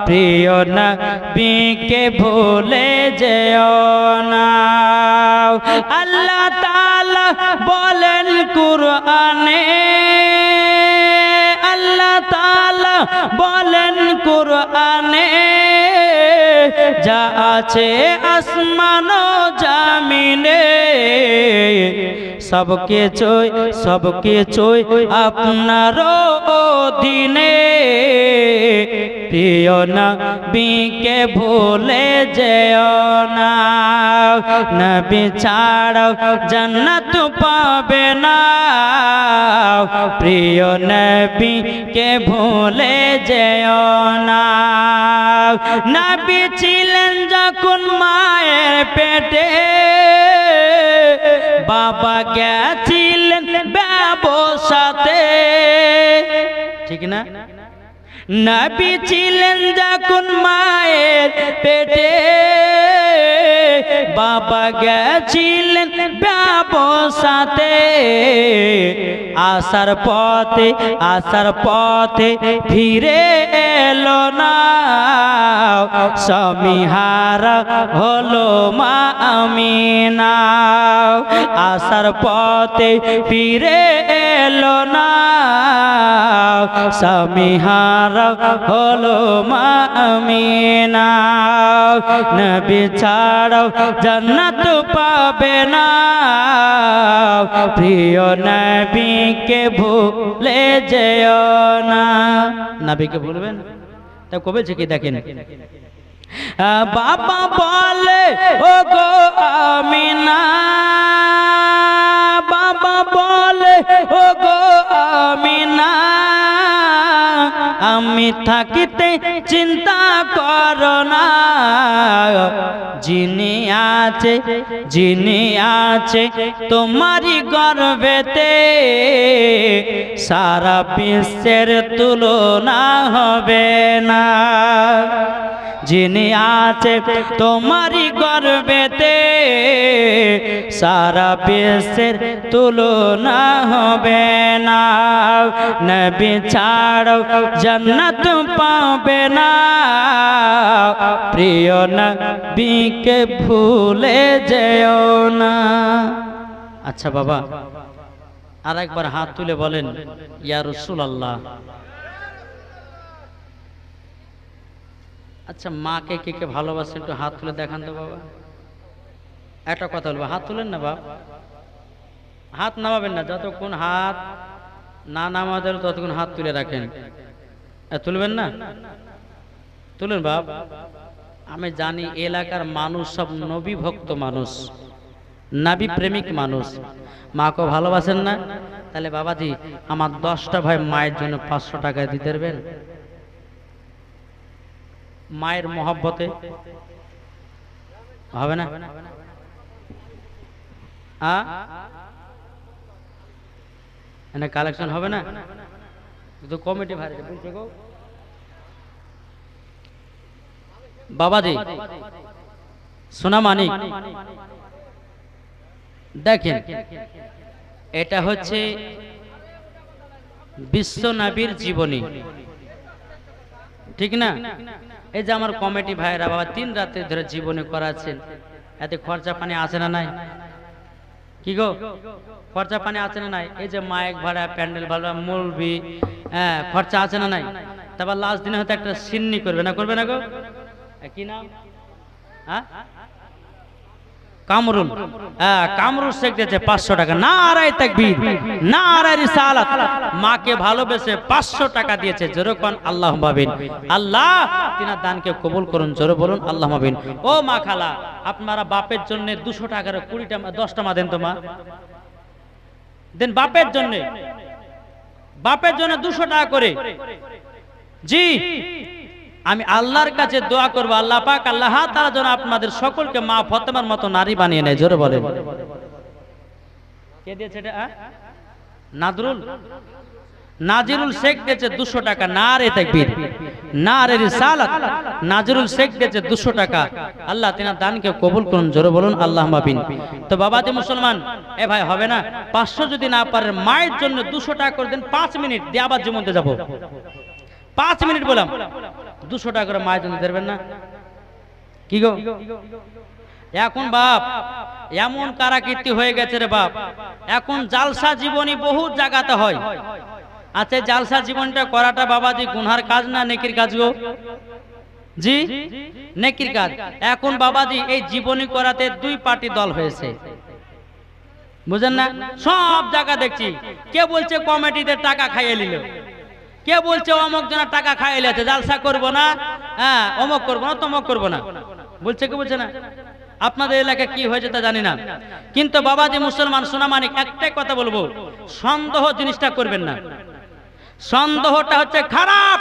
প্রিয় নবীকে ভুলে যেও না। আল্লাহ তাআলা বলেন কুরআনে, আল্লাহ তাআলা বলেন কুরআনে যা আছে আসমান ও জমিনে সবকিছুই আপনার অধীনে, প্রিয় নবীকে ভুলে যেও না। নবী ছাড়াও জান্নাত পাবে না, প্রিয় নবীকে ভুলে যেও না। নবী ছিলেন যখন মায়ের পেটে, বাবা গেছিলেন ব্যবসাতে, ঠিক না? নবী ছিলেন যখন মায়ের পেটে, বাবা গেছিলেন ব্যবসাতে, আসার পথে ফিরে এলো না, স্বামীহারা হলো মা আমিনা। আসার পথে ফিরে এলো না, স্বামীহারা হলো মা আমিনা। নবী ছাড়াও জান্নাত পাবে না, প্রিয় নবীকে ভুলে যেও না। নবীকে ভুলবেন? তা কবে থেকে দেখেন, বাবা বলে ও গো আমিনা, বাবা বলে ও গো আমিনা, আমি থাকিতে চিন্তা করো না, যিনি আছে তোমারই গর্ভেতে, সারা বিশ্বের তুলনা হবে না। যিনি আছে তোমারই গর্ভেতে, সারা বিশ্বের তুলনা হবে না। নবী ছাড়াও জান্নাত পাবে না, প্রিয় নবীকে ভুলে যেও না। আচ্ছা বাবা, আর একবার হাত তুলে বলেন ইয়া রাসূলুল্লাহ। আচ্ছা, মাকে কে কে ভালোবাসেন একটু হাত তুলে দেখান তো বাবা। একটা কথা বলবো, হাত তুলেন না বাপ, হাত নামাবেন না, যতক্ষণ হাত না নামাবেন ততক্ষণ হাত তুলে রাখেন। তুলবেন না? তুলেন বাপ। আমি জানি এলাকার মানুষ সব নবী ভক্ত মানুষ, নবী প্রেমিক মানুষ। মাকে ভালোবাসেন না? তাহলে বাবাজি আমার 10টা ভাই মায়ের জন্য 500 টাকা দিতে পারবেন? মায়ের মহব্বতে হবে না? এনে কালেকশন হবে না? কিন্তু কমিটি ভাই বলছে গো বাবাজি সোনা মানিক, দেখেন এটা হচ্ছে বিশ্ব নবীর জীবনী, ঠিক না? এই যে আমার কমিটি ভাইরা বাবা 3 রাতে ধরে জীবনী করাচ্ছেন, এতে খরচা পানি আছে না নাই? কি গো, খরচা পানি আছে না নাই? এই যে মাইক ভাড়া, প্যান্ডেল ভাড়া, মৌলবি, হ্যাঁ খরচা আছে না নাই? তারপর লাস্ট দিনে হয়তো একটা সিন্নি করবে না, করবে না গো? কি নাম? হ্যাঁ কামরুল, কামরুল শেখ দিয়েছে 500 টাকা। নারায়ে তাকবীর, নারায়ে রিসালাত। মাকে ভালোবেসে 500 টাকা দিয়েছে। জোরে কোন আল্লাহুম্মা আমিন। আল্লাহ তিনার দানকে কবুল করুন, জোরে বলুন আল্লাহুম্মা আমিন। ও মা খালা, আপনারা বাপের জন্য 200 টাকার 20টা 10টা মা দেন তো, মা দেন বাপের জন্য, বাপের জন্য 200 টাকা করে। জি, আমি আল্লাহর কাছে দোয়া করব, আল্লাহ পাক আল্লাহ তাআলা যেন আপনাদের সকলকে মা ফাতেমার মতো নারী বানিয়ে নেয়। জোরে বলেন। কে দিয়েছে এটা? নাজিরুল শেখ দিয়েছে 200 টাকা। নারায়ে তাকবীর, নারায়ে রিসালাত। নাজিরুল শেখ দিয়েছে 200 টাকা। আল্লাহ তিনার দানকে কবুল করুন, জোরে বলুন আল্লাহুম্মা আমিন। তো বাবাজি মুসলমান, এ ভাই হবে না? 500 যদি না পারেন, মায়ের জন্য 200 টাকা করে দেন। 5 মিনিট দিয়ে আবার জীবনতে যাব। 5 মিনিট বললাম, 200 টাকা করে মায়ের জন্য দেবেন না? কি গো, এখন বাপ এমন কারাকীর্তি হয়ে গেছে রে বাপ, এখন জালসা জীবনী বহু জায়গাতে হয়। আচ্ছা, জালসা জীবনটা করাটা বাবাজি গুনহার কাজ না নেকির কাজ গো? জি, নেকির কাজ। এখন বাবাজি এই জীবনী করাতে 2 পার্টি দল হয়েছে, বুঝেন না? সব জায়গা দেখছি, কে বলছে কমিটিতে টাকা খাইয়ে নিল, কে বলছে অমুক জনের টাকা খাইয়ে নিয়েছে, জালসা করবো না, হ্যাঁ অমুক করবো না, তমুক করবো না, বলছে কি বলছে না? আপনাদের এলাকায় কি হয়েছে তা জানি না, কিন্তু বাবাজি মুসলমান সোনা মানিক একটাই কথা বলবো, সন্দেহ জিনিসটা করবেন না। সন্দেহটা হচ্ছে খারাপ।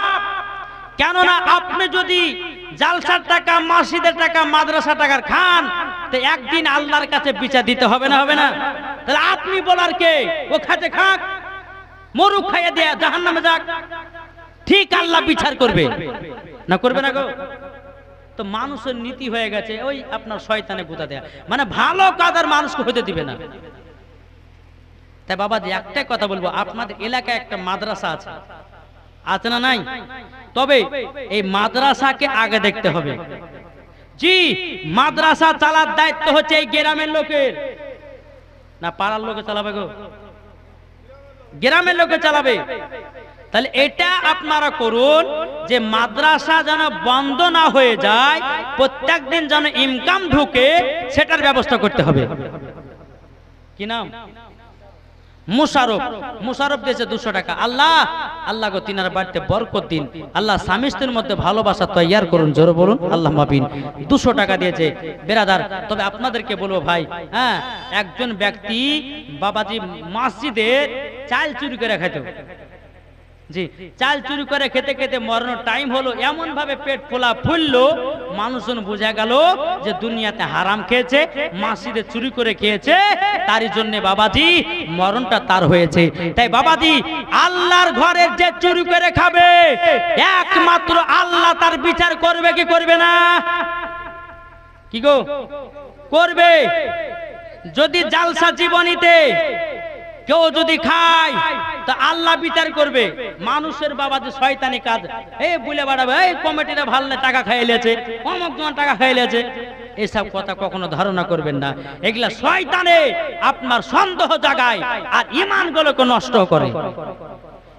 কেননা আপনি যদি জালসার টাকা, মসজিদের টাকা, মাদ্রাসা টাকার খান, তো একদিন আল্লাহর কাছে বিচার দিতে হবে না? হবে না? তাহলে আপনি বলার কে? ও খাতে খাক, মরুক, খাইয়ে দেয়া জাহান্নামে যাক, ঠিক আল্লাহ বিচার করবে না? করবে না গো? তো মানুষের নীতি হয়ে গেছে ওই আপনার শয়তানে গুতা দেয়া, মানে ভালো কাজ আর মানুষকে হতে দিবে না। তাই বাবাজি একটাই কথা বলবো, আপনাদের এলাকায় একটা মাদ্রাসা আছে, আছে না নাই? তবে এই মাদ্রাসাকে আগে দেখতে হবে। জি, মাদ্রাসা চালার দায়িত্ব হচ্ছে এই গ্রামের লোকের, না পাড়ার লোকে চালাবে গো? গ্রামের লোকে চালাবে। তাহলে এটা আপনারা করুন যে মাদ্রাসা যেন বন্ধ না হয়ে যায়, প্রত্যেকদিন যেন ইনকাম ঢুকে, সেটার ব্যবস্থা করতে হবে। কি নাম? মুশারফ। মুশারফ দিয়েছে 200 টাকা। আল্লাহ আল্লাহ গো তিনার বাড়িতে বরকত দিন, আল্লাহ স্বামী স্ত্রীর মধ্যে ভালোবাসা তৈয়ার করুন, জোরে বলুন আল্লাহ মাবিন। 200 টাকা দিয়েছে বেরাদার। তবে আপনাদেরকে বলবো ভাই, হ্যাঁ, একজন ব্যক্তি বাবাজি মসজিদে চাল চুরি করে খেত। জি, চাল চুরি করে খেতে খেতে মরণের টাইম হলো, এমন ভাবে পেট ফোলা ফুললো, মানুষজন বুঝা গেল যে দুনিয়াতে হারাম খেয়েছে, মসজিদে চুরি করে খেয়েছে, তারই জন্য বাবাজি মরণটা তার হয়েছে। তাই বাবাজি আল্লাহর ঘরের যে চুরি করে খাবে, একমাত্র আল্লাহ তার বিচার করবে কি করবে না? কি গো করবে। যদি জালসা জীবনীতে কেউ যদি খায় তা আল্লাহ বিচার করবে। মানুষের বাবা যে শয়তানি কাজ, এই বলে বাড়াবে, এই কমিটিরা ভালো টাকা খাইলেছে, অমুক তোমার টাকা খাইলেছে, এসব কথা কখনো ধারণা করবেন না। এগুলা শয়তানে আপনার সন্দেহ জাগায় আর ঈমানগুলোকে নষ্ট করে।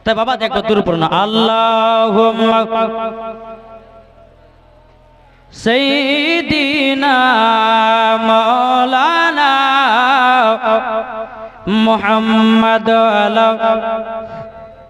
তাই বাবা দেখো দুরূপূর্ণ আল্লাহুম্মা সাইয়্যিদিনা মাওলানা মুহাম্মদ আলা